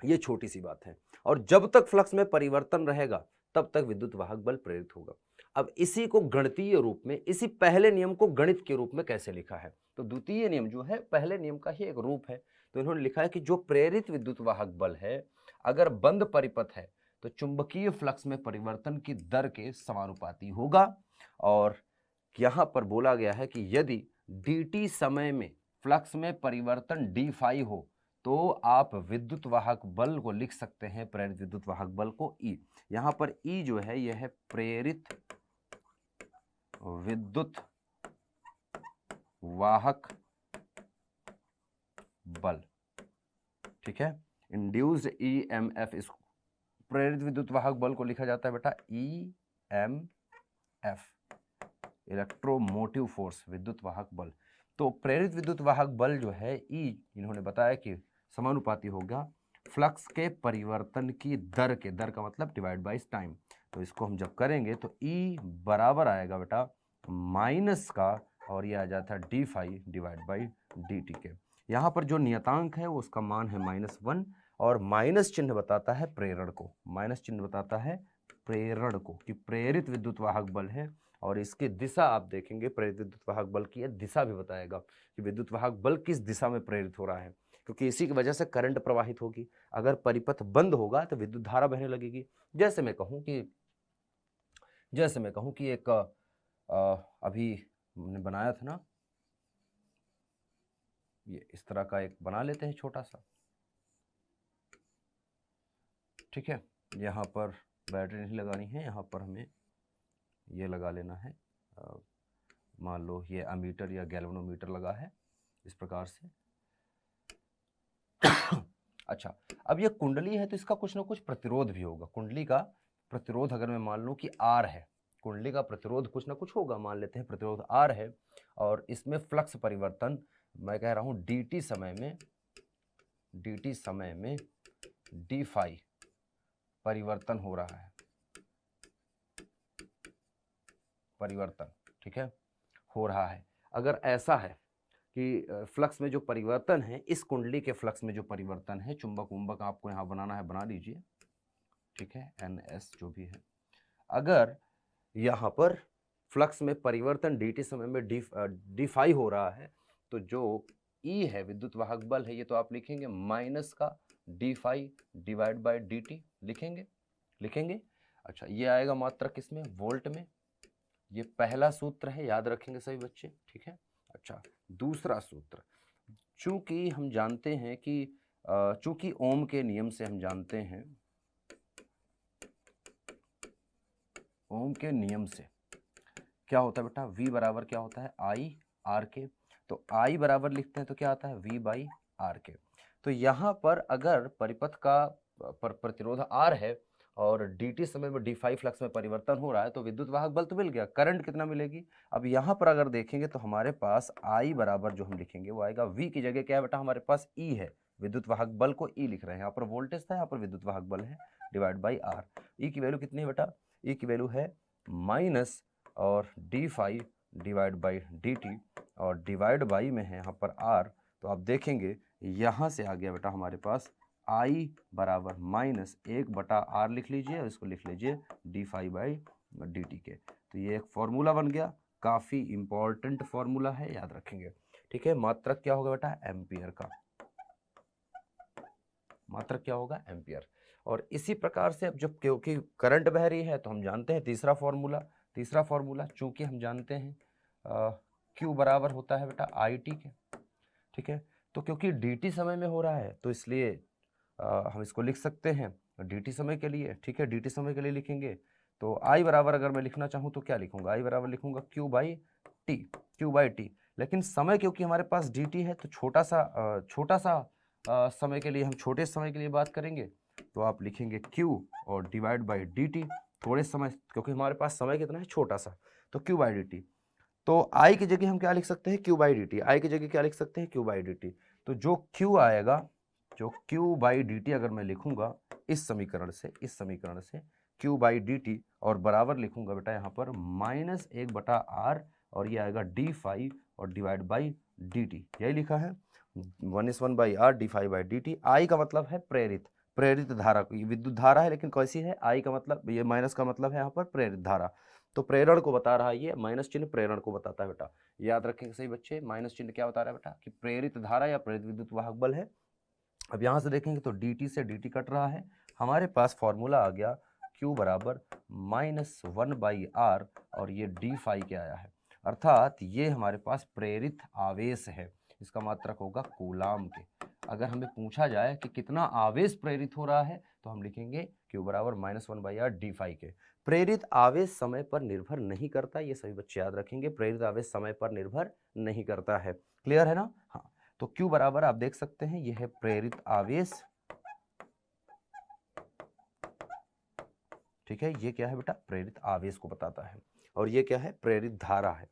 ये छोटी सी बात है। और जब तक फ्लक्स में परिवर्तन रहेगा तब तक विद्युत वाहक बल प्रेरित होगा। अब इसी को गणितीय रूप में, इसी पहले नियम को गणित के रूप में कैसे लिखा है, तो द्वितीय नियम जो है पहले नियम का ही एक रूप है। तो इन्होंने लिखा है कि जो प्रेरित विद्युत वाहक बल है अगर बंद परिपथ है तो चुंबकीय फ्लक्स में परिवर्तन की दर के समानुपाती होगा। और यहां पर बोला गया है कि यदि dt समय में फ्लक्स में परिवर्तन डी फाई हो तो आप विद्युत वाहक बल को लिख सकते हैं, प्रेरित विद्युत वाहक बल को E। यहां पर E जो है यह है प्रेरित विद्युत वाहक बल। ठीक है, इंड्यूस्ड EMF, इस प्रेरित विद्युत वाहक बल को लिखा जाता है बेटा EMF, इलेक्ट्रोमोटिव फोर्स, विद्युत वाहक बल। तो प्रेरित विद्युत वाहक बल जो है E, इन्होंने बताया कि समानुपाती होगा फ्लक्स के परिवर्तन की दर के, दर का मतलब डिवाइड बाय टाइम। तो इसको हम जब करेंगे तो E बराबर आएगा बेटा माइनस का, और ये आ जाता है d phi divide by d t के। यहाँ पर जो नियतांक है वो उसका मान है -1, और माइनस चिन्ह बताता है प्रेरण को, माइनस चिन्ह बताता है प्रेरण को, कि प्रेरित विद्युत वाहक बल है। और इसकी दिशा आप देखेंगे, प्रेरित विद्युत वाहक बल की यह दिशा भी बताएगा कि विद्युत वाहक बल किस दिशा में प्रेरित हो रहा है, क्योंकि इसी की वजह से करंट प्रवाहित होगी। अगर परिपथ बंद होगा तो विद्युत धारा बहने लगेगी। जैसे मैं कहूँ कि एक अभी हमने बनाया था ना, ये इस तरह का एक बना लेते हैं छोटा सा। ठीक है, यहाँ पर बैटरी नहीं लगानी है, यहाँ पर हमें ये लगा लेना है, मान लो ये अमीटर या गैल्वेनोमीटर लगा है इस प्रकार से। अच्छा, अब ये कुंडली है तो इसका कुछ ना कुछ प्रतिरोध भी होगा। कुंडली का प्रतिरोध अगर मैं मान लूं कि R है, कुंडली का प्रतिरोध कुछ ना कुछ होगा, मान लेते हैं प्रतिरोध R है, और इसमें फ्लक्स परिवर्तन मैं कह रहा हूं dt समय में डी फाई परिवर्तन हो रहा है, परिवर्तन, ठीक है, हो रहा है। अगर ऐसा है कि फ्लक्स में जो परिवर्तन है, इस कुंडली के फ्लक्स में जो परिवर्तन है, चुंबक उम्बक आपको यहाँ बनाना है, बना लीजिए। ठीक है, NS जो भी है, अगर यहाँ पर फ्लक्स में परिवर्तन dt समय में डी फाई हो रहा है, तो जो E है विद्युत वाहक बल है, ये तो आप लिखेंगे माइनस का d phi divide by dt, लिखेंगे। अच्छा, ये आएगा मात्रा किसमें, वोल्ट में। ये पहला सूत्र है, याद रखेंगे सभी बच्चे। ठीक है, अच्छा, दूसरा सूत्र, चूंकि हम जानते हैं कि चूंकि ओम के नियम से हम जानते हैं, ओम के नियम से क्या होता है बेटा, V बराबर क्या होता है, I R के। तो I बराबर लिखते हैं तो क्या आता है, V बाई R के। तो यहाँ पर अगर परिपथ का प्रतिरोध R है और dt समय में d फाई फ्लक्स में परिवर्तन हो रहा है, तो विद्युत वाहक बल तो मिल गया। करंट कितना मिलेगी? अब यहाँ पर अगर देखेंगे तो हमारे पास I बराबर जो हम लिखेंगे वो आएगा V की जगह क्या है बेटा, हमारे पास E है, विद्युत वाहक बल को E लिख रहे हैं, यहाँ पर वोल्टेज था, यहाँ पर विद्युत वाहक बल है, डिवाइड बाई R। E की वैल्यू कितनी है बेटा? E की वैल्यू है माइनस और d phi divide by dt और डिवाइड बाई में है यहाँ पर R। तो आप देखेंगे यहाँ से आ गया बेटा हमारे पास I बराबर माइनस 1/R लिख लीजिए और इसको लिख लीजिए d फाई बाई dt के। तो ये एक फॉर्मूला बन गया, काफ़ी इंपॉर्टेंट फॉर्मूला है, याद रखेंगे। ठीक है, मात्रक क्या होगा बेटा? एम्पियर का। मात्रक क्या होगा? एम्पियर। और इसी प्रकार से अब जब क्योंकि करंट बह रही है तो हम जानते हैं तीसरा फॉर्मूला चूंकि हम जानते हैं Q बराबर होता है बेटा IT के। ठीक है, तो क्योंकि dt समय में हो रहा है तो इसलिए हम इसको लिख सकते हैं dt समय के लिए। ठीक है, dt समय के लिए लिखेंगे तो I बराबर अगर मैं लिखना चाहूँ तो क्या लिखूंगा? I बराबर लिखूंगा Q बाई टी। लेकिन समय क्योंकि हमारे पास dt है तो छोटा सा समय के लिए, हम छोटे समय के लिए बात करेंगे तो आप लिखेंगे Q और डिवाइड बाई dt। थोड़े समय, क्योंकि हमारे पास समय कितना है? छोटा सा, तो Q बाई dt। तो I की जगह हम क्या लिख सकते हैं? Q by dt। I की जगह क्या लिख सकते हैं? Q by dt। तो जो Q आएगा, जो Q बाई dt अगर मैं लिखूंगा इस समीकरण से Q बाई dt और बराबर लिखूंगा बेटा यहाँ पर माइनस 1/R और ये आएगा d फाई और डिवाइड बाई dt। यही लिखा है 1/R d phi by dt। I का मतलब है प्रेरित धारा, विद्युत धारा है लेकिन कैसी है? I का मतलब, ये माइनस का मतलब है यहाँ पर प्रेरित धारा, तो प्रेरण को बता रहा है, ये माइनस चिन्ह प्रेरण को बताता है बेटा। याद रखेंगे सही बच्चे, माइनस चिन्ह क्या बता रहा है बेटा? कि प्रेरित धारा या प्रेरित विद्युत वाहक बल है। अब यहाँ से देखेंगे तो dt से dt कट रहा है, हमारे पास फॉर्मूला आ गया Q बराबर -1/R और ये d फाई क्या आया है, अर्थात ये हमारे पास प्रेरित आवेश है, इसका मात्रक होगा कूलाम के। अगर हमें पूछा जाए कि कितना आवेश प्रेरित हो रहा है तो हम लिखेंगे Q बराबर -1/R d फाई के। प्रेरित आवेश समय पर निर्भर नहीं करता, ये सभी बच्चे याद रखेंगे, प्रेरित आवेश समय पर निर्भर नहीं करता है। क्लियर है ना? हाँ, तो Q बराबर आप देख सकते हैं यह है प्रेरित आवेश। ठीक है, ये क्या है बेटा? प्रेरित आवेश को बताता है। और ये क्या है? प्रेरित धारा है।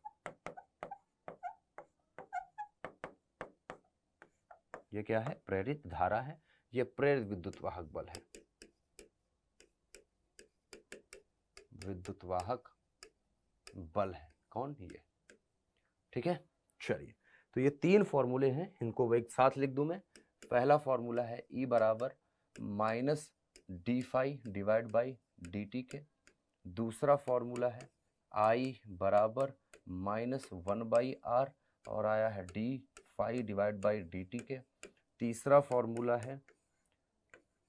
ये क्या है? प्रेरित धारा है। ये प्रेरित विद्युत वाहक बल है, विद्युत वाहक बल है। कौन? ये। ठीक है, चलिए, तो ये तीन फॉर्मूले हैं, इनको एक साथ लिख दूं मैं। पहला फॉर्मूला है E बराबर minus d phi divide by d t के। दूसरा फॉर्मूला है I बराबर -1/R और आया है d phi divide by d t के। तीसरा फॉर्मूला है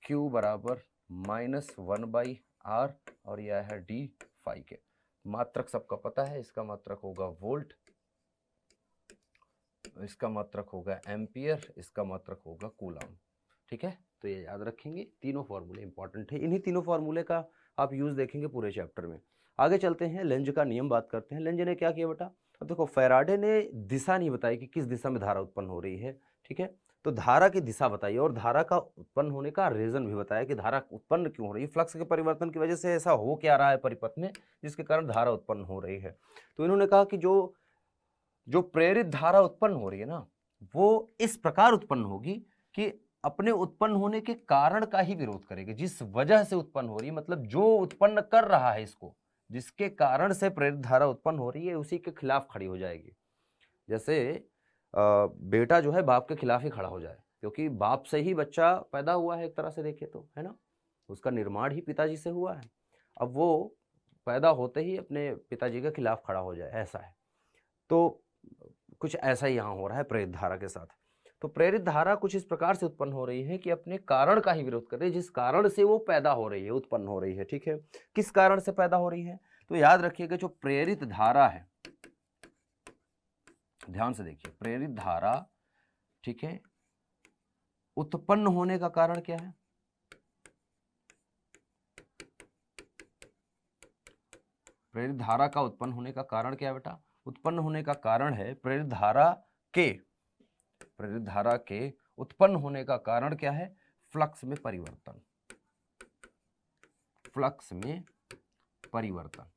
Q बराबर -1/R और यह है d फाई के। मात्रक सबका पता है, इसका मात्रक होगा वोल्ट, इसका मात्रक होगा एम्पियर, इसका मात्रक होगा कूलाम। ठीक है, तो ये याद रखेंगे, तीनों फॉर्मूले इंपॉर्टेंट है। इन्हीं तीनों फॉर्मूले का आप यूज देखेंगे पूरे चैप्टर में। आगे चलते हैं, लेंज का नियम बात करते हैं। लेंज ने क्या किया बेटा? अब देखो, फैराडे ने दिशा नहीं बताई कि किस दिशा में धारा उत्पन्न हो रही है। ठीक है, तो धारा की दिशा बताई और धारा का उत्पन्न होने का रीजन भी बताया कि धारा उत्पन्न क्यों हो रही है, फ्लक्स के परिवर्तन की वजह से ऐसा हो क्या रहा है परिपथ में जिसके कारण धारा उत्पन्न हो रही है। तो इन्होंने कहा कि जो प्रेरित धारा उत्पन्न हो रही है ना, वो इस प्रकार उत्पन्न होगी कि अपने उत्पन्न होने के कारण का ही विरोध करेगी। जिस वजह से उत्पन्न हो रही है, मतलब जो उत्पन्न कर रहा है इसको, जिसके कारण से प्रेरित धारा उत्पन्न हो रही है, उसी के खिलाफ खड़ी हो जाएगी। जैसे बेटा जो है बाप के खिलाफ ही खड़ा हो जाए, क्योंकि बाप से ही बच्चा पैदा हुआ है, एक तरह से देखे तो, है ना, उसका निर्माण ही पिताजी से हुआ है। अब वो पैदा होते ही अपने पिताजी के खिलाफ खड़ा हो जाए, ऐसा है। तो कुछ ऐसा ही यहाँ हो रहा है प्रेरित धारा के साथ। तो प्रेरित धारा कुछ इस प्रकार से उत्पन्न हो रही है कि अपने कारण का ही विरोध कर रही है, जिस कारण से वो पैदा हो रही है, उत्पन्न हो रही है। ठीक है, किस कारण से पैदा हो रही है? तो याद रखिएगा, जो प्रेरित धारा है, ध्यान से देखिए, प्रेरित धारा, ठीक है, उत्पन्न होने का कारण क्या है? प्रेरित धारा का उत्पन्न होने का कारण क्या है बेटा? उत्पन्न होने का कारण है प्रेरित धारा के उत्पन्न होने का कारण क्या है? फ्लक्स में परिवर्तन। फ्लक्स में परिवर्तन,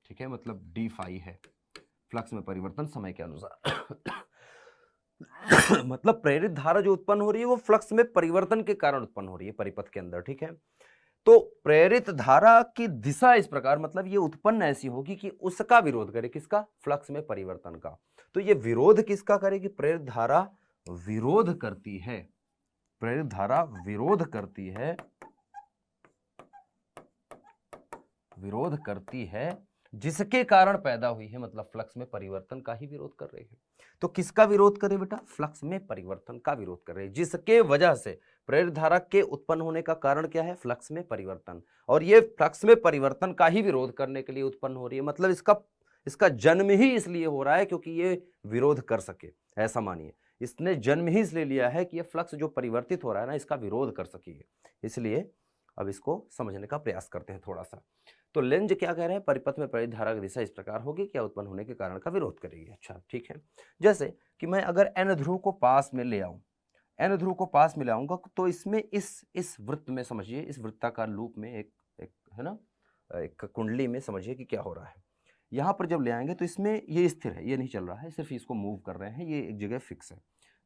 ठीक है, मतलब डी फाई है फ्लक्स में परिवर्तन समय के अनुसार। मतलब प्रेरित धारा जो उत्पन्न हो रही है वो फ्लक्स में परिवर्तन के कारण उत्पन्न हो रही है परिपथ के अंदर, ठीक है। तो प्रेरित धारा की दिशा इस प्रकार, मतलब ये उत्पन्न ऐसी होगी कि उसका विरोध करे, किसका? फ्लक्स में परिवर्तन का। तो ये विरोध किसका करेगी? प्रेरित धारा विरोध करती है, प्रेरित धारा विरोध करती है, विरोध करती है जिसके कारण पैदा हुई है, मतलब फ्लक्स में परिवर्तन का ही विरोध कर रही है। तो किसका विरोध करे बेटा? फ्लक्स में परिवर्तन का विरोध कर रही है, जिसके वजह से प्रेरित धारा के उत्पन्न होने का कारण क्या है? फ्लक्स में परिवर्तन। और ये फ्लक्स में परिवर्तन का ही विरोध करने के लिए उत्पन्न हो रही है, मतलब इसका जन्म ही इसलिए हो रहा है क्योंकि ये विरोध कर सके, ऐसा मानिए। इसने जन्म ही इसलिए लिया है कि ये फ्लक्स जो परिवर्तित हो रहा है ना, इसका विरोध कर सके, इसलिए अब इसको समझने का प्रयास करते हैं थोड़ा सा। तो लेंज क्या कह रहे हैं? परिपथ में प्रेरित धारा की दिशा इस प्रकार होगी, क्या उत्पन्न होने के कारण का विरोध करेगी। अच्छा, ठीक है। जैसे कि मैं अगर एन ध्रुव को पास में ले आऊं, एन ध्रुव को पास में ले आऊंगा, तो इसमें इस वृत्त में समझिए, इस वृत्ताकार लूप में एक है ना, एक कुंडली में समझिए कि क्या हो रहा है। यहाँ पर जब ले आएंगे तो इसमें ये स्थिर है, ये नहीं चल रहा है, सिर्फ इसको मूव कर रहे हैं, ये एक जगह फिक्स है।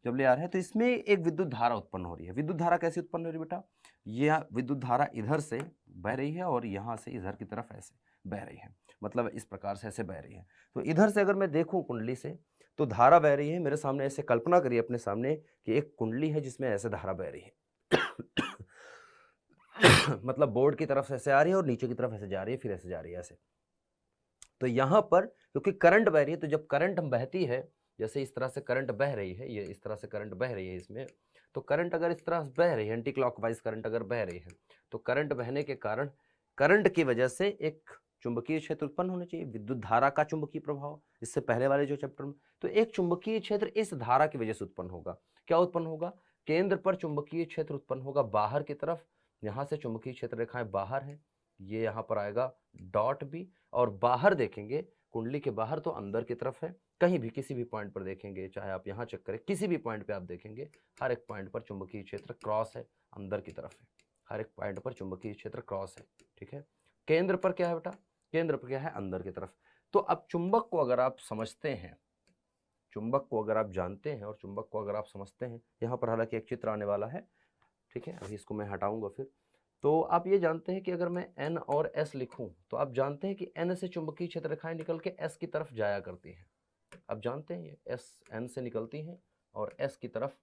जब ले आ रहे हैं तो इसमें एक विद्युत धारा उत्पन्न हो रही है। विद्युत धारा कैसे उत्पन्न हो रही है बेटा? यह विद्युत धारा इधर से बह रही है और यहाँ से इधर की तरफ ऐसे बह रही है, मतलब इस प्रकार से ऐसे बह रही है। तो इधर से अगर मैं देखूं कुंडली से तो धारा बह रही है मेरे सामने, ऐसे कल्पना करिए अपने सामने कि एक कुंडली है जिसमें ऐसे धारा बह रही है। मतलब बोर्ड की तरफ से ऐसे आ रही है और नीचे की तरफ ऐसे जा रही है, फिर ऐसे जा रही है, ऐसे। तो यहाँ पर क्योंकि करंट बह रही है, तो जब करंट बहती है, जैसे इस तरह से करंट बह रही है, ये इस तरह से करंट बह रही है इसमें, तो करंट अगर इस तरह से बह रही है, एंटी क्लॉकवाइज करंट अगर बह रही है, तो करंट बहने के कारण करंट की वजह से एक चुंबकीय क्षेत्र उत्पन्न होना चाहिए, विद्युत धारा का चुंबकीय प्रभाव, इससे पहले वाले जो चैप्टर में। तो एक चुंबकीय क्षेत्र इस धारा की वजह से उत्पन्न होगा। क्या उत्पन्न होगा? केंद्र पर चुंबकीय क्षेत्र उत्पन्न होगा बाहर की तरफ, यहाँ से चुंबकीय क्षेत्र रेखाएं बाहर है, ये यहाँ पर आएगा डॉट बी, और बाहर देखेंगे कुंडली के बाहर तो अंदर की तरफ है, कहीं भी किसी भी पॉइंट पर देखेंगे, चाहे आप यहाँ चेक करें, किसी भी पॉइंट पे आप देखेंगे, हर एक पॉइंट पर चुंबकीय क्षेत्र क्रॉस है, अंदर की तरफ है, हर एक पॉइंट पर चुंबकीय क्षेत्र क्रॉस है, ठीक है। केंद्र पर क्या है बेटा? केंद्र पर क्या है? अंदर की तरफ। तो अब चुंबक को अगर आप समझते हैं, चुंबक को अगर आप जानते हैं और चुंबक को अगर आप समझते हैं, यहाँ पर हालांकि एक चित्र आने वाला है, ठीक है, अभी इसको मैं हटाऊंगा फिर। तो आप ये जानते हैं कि अगर मैं N और S लिखूं तो आप जानते हैं कि N से चुंबकीय क्षेत्र रेखाएं निकल के S की तरफ जाया करती हैं। आप जानते हैं ये S N से निकलती हैं और S की तरफ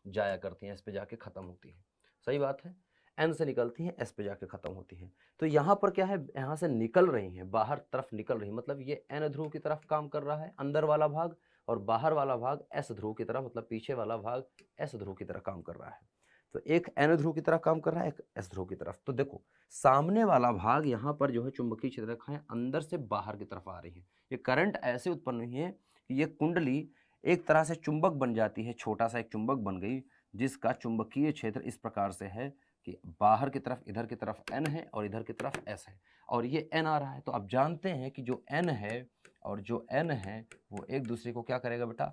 जाया करती हैं, S पे जाके खत्म होती है। सही बात है, N से निकलती हैं, S पे जाके खत्म होती हैं। तो यहाँ पर क्या है? यहाँ से निकल रही हैं, बाहर तरफ निकल रही है, मतलब ये N ध्रुव की तरफ काम कर रहा है अंदर वाला भाग, और बाहर वाला भाग S ध्रुव की तरफ, मतलब पीछे वाला भाग S ध्रुव की तरफ काम कर रहा है। तो एक N ध्रुव की तरफ काम कर रहा है, एक S ध्रुव की तरफ। तो देखो सामने वाला भाग यहाँ पर जो है चुंबकीय क्षेत्र रेखाएं अंदर से बाहर की तरफ आ रही है। ये करंट ऐसे उत्पन्न हुई है कि ये कुंडली एक तरह से चुंबक बन जाती है, छोटा सा एक चुंबक बन गई, जिसका चुंबकीय क्षेत्र इस प्रकार से है कि बाहर की तरफ, इधर की तरफ N है और इधर की तरफ S है, और ये N आ रहा है। तो आप जानते हैं कि जो N है और जो N है वो एक दूसरे को क्या करेगा बेटा?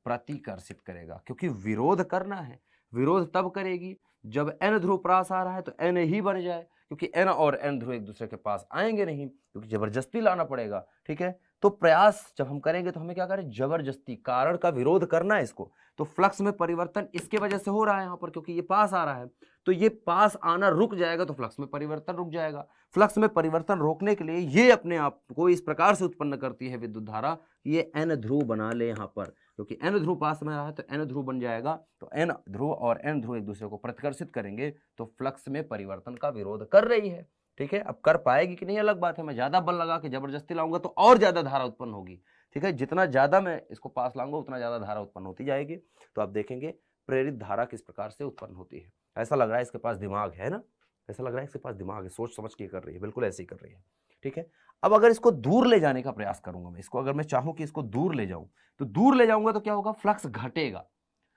प्रतिकर्षित करेगा, क्योंकि विरोध करना है। विरोध तब करेगी जब N ध्रुव पास आ रहा है तो N ही बन जाए, क्योंकि N और N ध्रुव एक दूसरे के पास आएंगे नहीं, क्योंकि जबरदस्ती लाना पड़ेगा, ठीक है। तो प्रयास जब हम करेंगे तो हमें क्या करें? जबरदस्ती, कारण का विरोध करना है इसको। तो फ्लक्स में परिवर्तन इसके वजह से हो रहा है यहाँ पर, क्योंकि ये पास आ रहा है, तो ये पास आना रुक जाएगा तो फ्लक्स में परिवर्तन रुक जाएगा। फ्लक्स में परिवर्तन रोकने के लिए ये अपने आप को इस प्रकार से उत्पन्न करती है विद्युत धारा, ये N ध्रुव बना ले यहाँ पर, क्योंकि N ध्रुव पास में रहा है तो N ध्रुव बन जाएगा। तो N ध्रुव और N ध्रुव एक दूसरे को प्रतिकर्षित करेंगे, तो फ्लक्स में परिवर्तन का विरोध कर रही है, ठीक है। अब कर पाएगी कि नहीं अलग बात है, मैं ज्यादा बल लगा के जबरदस्ती लाऊंगा तो और ज्यादा धारा उत्पन्न होगी, ठीक है। जितना ज्यादा मैं इसको पास लाऊंगा उतना ज्यादा धारा उत्पन्न होती जाएगी। तो आप देखेंगे प्रेरित धारा किस प्रकार से उत्पन्न होती है। ऐसा लग रहा है इसके पास दिमाग है ना, ऐसा लग रहा है इसके पास दिमाग है, सोच समझ के कर रही है, बिल्कुल ऐसे ही कर रही है, ठीक है। अब अगर इसको दूर ले जाने का प्रयास करूंगा मैं, इसको अगर मैं चाहूं कि इसको दूर ले जाऊं, तो दूर ले जाऊंगा तो क्या होगा? फ्लक्स घटेगा।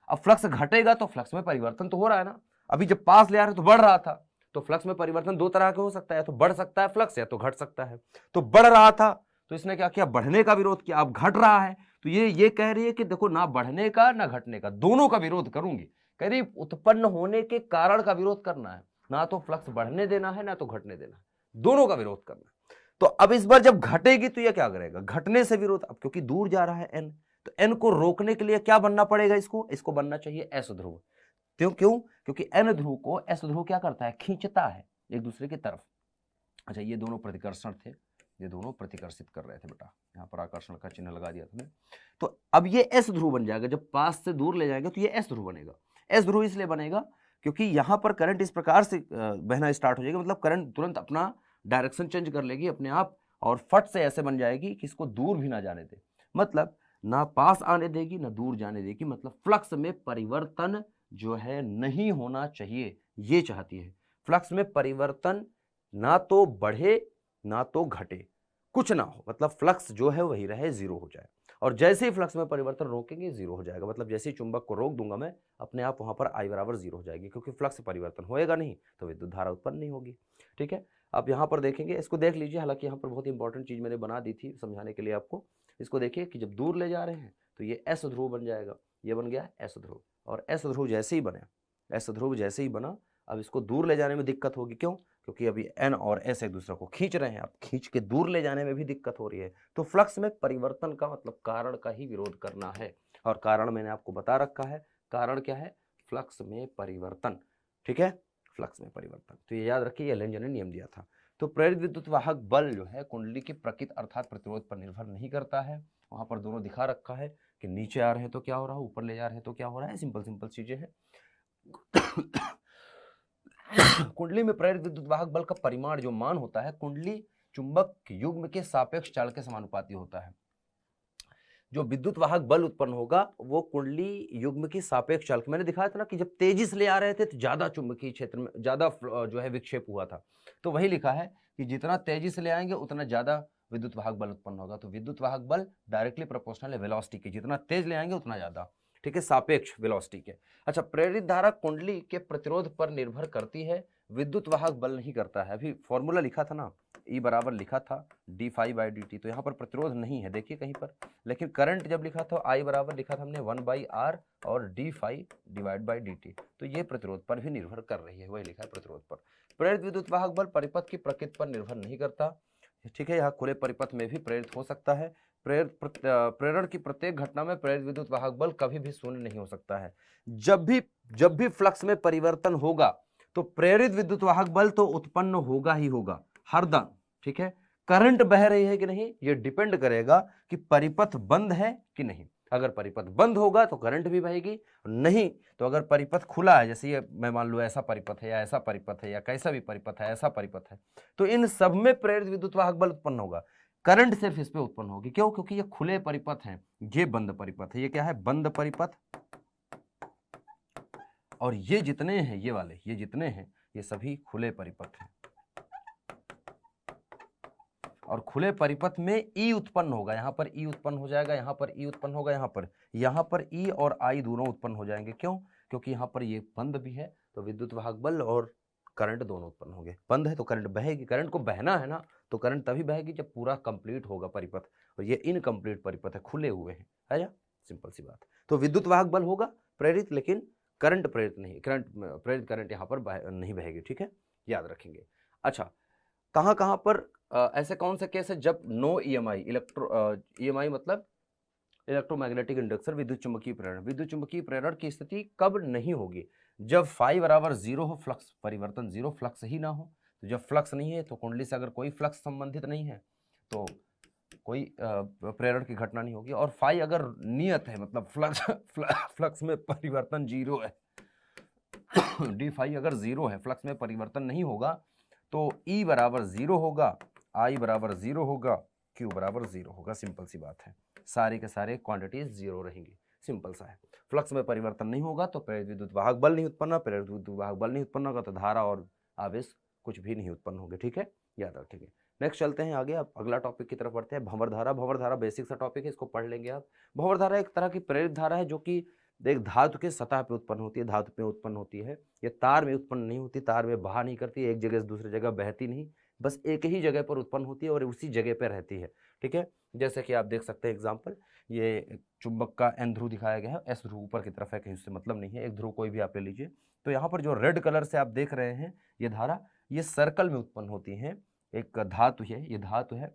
अब फ्लक्स घटेगा तो फ्लक्स में परिवर्तन तो हो रहा है ना, अभी जब पास ले आ रहे तो बढ़ रहा था, तो फ्लक्स में परिवर्तन दो तरह के हो सकता है, तो बढ़ सकता है फ्लक्स या तो घट सकता है। तो बढ़ रहा था तो इसने क्या किया? बढ़ने का विरोध किया। अब घट रहा है तो ये कह रही है कि देखो ना बढ़ने का ना घटने का, दोनों का विरोध करूंगी। कह रही उत्पन्न होने के कारण का विरोध करना है, ना तो फ्लक्स बढ़ने देना है ना तो घटने देना है, दोनों का विरोध करना है। तो अब इस बार जब घटेगी तो यह क्या करेगा, घटने से विरोध, अब क्योंकि दूर जा रहा है एन, तो एन को रोकने के लिए क्या बनना पड़ेगा, इसको बनना चाहिए एस ध्रुव। क्यों, क्योंकि एन ध्रुव को एस ध्रुव क्या करता है, खींचता है एक दूसरे की तरफ। अच्छा, ये दोनों प्रतिकर्षण थे, ये दोनों प्रतिकर्षित कर रहे थे बेटा, यहाँ पर आकर्षण का चिन्ह लगा दिया तुमने। तो अब ये एस ध्रुव बन जाएगा, जब पास से दूर ले जाएगा तो ये एस ध्रुव बनेगा। एस ध्रुव इसलिए बनेगा क्योंकि यहां पर करंट इस प्रकार से बहना स्टार्ट हो जाएगा, मतलब करंट तुरंत अपना डायरेक्शन चेंज कर लेगी अपने आप, और फट से ऐसे बन जाएगी कि इसको दूर भी ना जाने दे, मतलब ना पास आने देगी ना दूर जाने देगी, मतलब फ्लक्स में परिवर्तन जो है नहीं होना चाहिए, ये चाहती है। फ्लक्स में परिवर्तन ना तो बढ़े ना तो घटे, कुछ ना हो, मतलब फ्लक्स जो है वही रहे, जीरो हो जाए। और जैसे ही फ्लक्स में परिवर्तन रोकेंगे जीरो हो जाएगा, मतलब जैसे ही चुंबक को रोक दूंगा मैं, अपने आप वहां पर आई बराबर जीरो हो जाएगी, क्योंकि फ्लक्स परिवर्तन होएगा नहीं तो विद्युत धारा उत्पन्न नहीं होगी। ठीक है, आप यहाँ पर देखेंगे, इसको देख लीजिए, हालांकि यहाँ पर बहुत इंपॉर्टेंट चीज मैंने बना दी थी समझाने के लिए आपको। इसको देखिए कि जब दूर ले जा रहे हैं तो ये एस ध्रुव बन जाएगा, ये बन गया एस ध्रुव, और एस ध्रुव जैसे ही बना, एस ध्रुव जैसे ही बना, अब इसको दूर ले जाने में दिक्कत होगी, क्यों, क्योंकि अभी एन और एस एक दूसरे को खींच रहे हैं, अब खींच के दूर ले जाने में भी दिक्कत हो रही है। तो फ्लक्स में परिवर्तन का मतलब कारण का ही विरोध करना है, और कारण मैंने आपको बता रखा है, कारण क्या है, फ्लक्स में परिवर्तन। ठीक है, फ्लक्स में परिवर्तन, तो ये याद रखिए, ये लेंज ने नियम दिया था। तो प्रेरित विद्युत वाहक बल जो है कुंडली की प्रकृति अर्थात प्रतिरोध पर निर्भर नहीं करता है। वहां पर दोनों दिखा रखा है कि नीचे आ रहे हैं तो क्या हो रहा है, ऊपर ले जा रहे हैं तो क्या हो रहा है, सिंपल सिंपल चीजें हैं। कुंडली में प्रेरित विद्युत वाहक बल का परिमाण जो मान होता है, कुंडली चुंबक युग्म के सापेक्ष चाल के समानुपाती होता है। जो विद्युत वाहक बल उत्पन्न होगा वो कुंडली युग्म की सापेक्ष चाल, मैंने दिखाया था ना कि जब तेजी से ले आ रहे थे तो ज्यादा चुंबकीय क्षेत्र में ज्यादा जो है विक्षेप हुआ था, तो वही लिखा है कि जितना तेजी से ले आएंगे उतना ज्यादा विद्युत वाहक बल उत्पन्न होगा। तो विद्युत वाहक बल डायरेक्टली प्रोपोर्शनल है वेलोसिटी के, जितना तेज ले आएंगे उतना ज्यादा, ठीक है, सापेक्ष वेलोसिटी के। अच्छा, प्रेरित धारा कुंडली के प्रतिरोध पर निर्भर करती है, विद्युत वाहक बल नहीं करता है। अभी फॉर्मूला लिखा था ना, ई बराबर लिखा था d phi by d t, तो यहाँ पर प्रतिरोध नहीं है देखिए कहीं पर, लेकिन करंट जब लिखा था आई बराबर लिखा था हमने 1/r और d phi divide by d t, तो ये प्रतिरोध पर भी निर्भर कर रही है, वही लिखा है प्रतिरोध पर। प्रेरित विद्युत वाहक बल परिपथ की प्रकृति पर निर्भर नहीं करता, ठीक है, यहाँ खुले परिपथ में भी प्रेरित हो सकता है। प्रेरण की प्रत्येक घटना में प्रेरित विद्युत वाहक बल कभी भी शून्य नहीं हो सकता है। जब भी फ्लक्स में परिवर्तन होगा तो प्रेरित विद्युत वाहक बल तो उत्पन्न होगा ही होगा हरदम, ठीक है। करंट बह रही है कि नहीं ये डिपेंड करेगा कि परिपथ बंद है कि नहीं। अगर परिपथ बंद होगा तो करंट भी बहेगी, नहीं तो अगर परिपथ खुला है, जैसे ये मैं मान लो ऐसा परिपथ है या ऐसा परिपथ है या कैसा भी परिपथ है, ऐसा परिपथ है, तो इन सब में प्रेरित विद्युत वाहक बल उत्पन्न होगा, करंट सिर्फ इस पे उत्पन्न होगी। क्यों? क्योंकि ये खुले परिपथ हैं, ये बंद परिपथ है। ये क्या है? बंद परिपथ। और ये जितने हैं, ये वाले, ये जितने हैं, ये सभी खुले परिपथ हैं। और खुले परिपथ में ई उत्पन्न होगा, यहां पर ई उत्पन्न हो जाएगा, यहां पर ई उत्पन्न होगा, यहां पर ई और आई दोनों उत्पन्न हो जाएंगे। क्यों? क्योंकि यहां पर ये बंद भी है, तो विद्युत वाहक बल और करंट दोनों उत्पन्न होंगे। बंद है तो करंट बहेगी, करंट को बहना है ना, तो करंट तभी बहेगी जब पूरा कंप्लीट होगा परिपथ, और ये इनकम्प्लीट परिपथ है, खुले हुए हैं, है या? सिंपल सी बात। तो विद्युत वाहक बल होगा प्रेरित, लेकिन करंट प्रेरित नहीं, प्रेरित करंट यहाँ पर नहीं बहेगी, ठीक है, याद रखेंगे। अच्छा, कहाँ पर ऐसे कौन से केस है जब नो ईएमआई, ईएमआई मतलब इलेक्ट्रोमैग्नेटिक इंडक्शन, विद्युत चुंबकीय प्रेरण, विद्युत चुंबकीय प्रेरण की स्थिति कब नहीं होगी? जब फाई बराबर 0 हो, फ्लक्स परिवर्तन 0, फ्लक्स ही ना हो। तो जब फ्लक्स नहीं है तो कुंडली से अगर कोई फ्लक्स संबंधित नहीं है तो कोई प्रेरण की घटना नहीं होगी। और फाई अगर नियत है, मतलब फ्लक्स में परिवर्तन 0 है, डी फाई अगर 0 है, फ्लक्स में परिवर्तन नहीं होगा, तो ई बराबर 0 होगा, आई बराबर 0 होगा, क्यू बराबर 0 होगा। सिंपल सी बात है, सारे के सारे क्वांटिटीज 0 रहेंगी, सिंपल सा है। फ्लक्स में परिवर्तन नहीं होगा तो प्रेरित विद्युत वाहक बल नहीं उत्पन्न, प्रेरित विद्युत वाहक बल नहीं उत्पन्न होगा तो धारा और आवेश कुछ भी नहीं उत्पन्न होंगे, ठीक है, याद रखेंगे। नेक्स्ट चलते हैं आगे, अब अगला टॉपिक की तरफ बढ़ते हैं, भंवर धारा। भंवर धारा बेसिक सा टॉपिक है, इसको पढ़ लेंगे आप। भंवर धारा एक तरह की प्रेरित धारा है जो कि एक धातु के सतह पे उत्पन्न होती है, धातु पे उत्पन्न होती है। ये तार में उत्पन्न नहीं होती, तार में बहा नहीं करती, एक जगह से दूसरी जगह बहती नहीं, बस एक ही जगह पर उत्पन्न होती है और उसी जगह पर रहती है। ठीक है, जैसे कि आप देख सकते हैं एग्जाम्पल, ये चुंबक का एन ध्रुव दिखाया गया है, एस ध्रुव ऊपर की तरफ है, कहीं उससे मतलब नहीं है, एक ध्रुव कोई भी आप ले लीजिए। तो यहाँ पर जो रेड कलर से आप देख रहे हैं ये धारा, ये सर्कल में उत्पन्न होती है। एक धातु है, ये धातु है,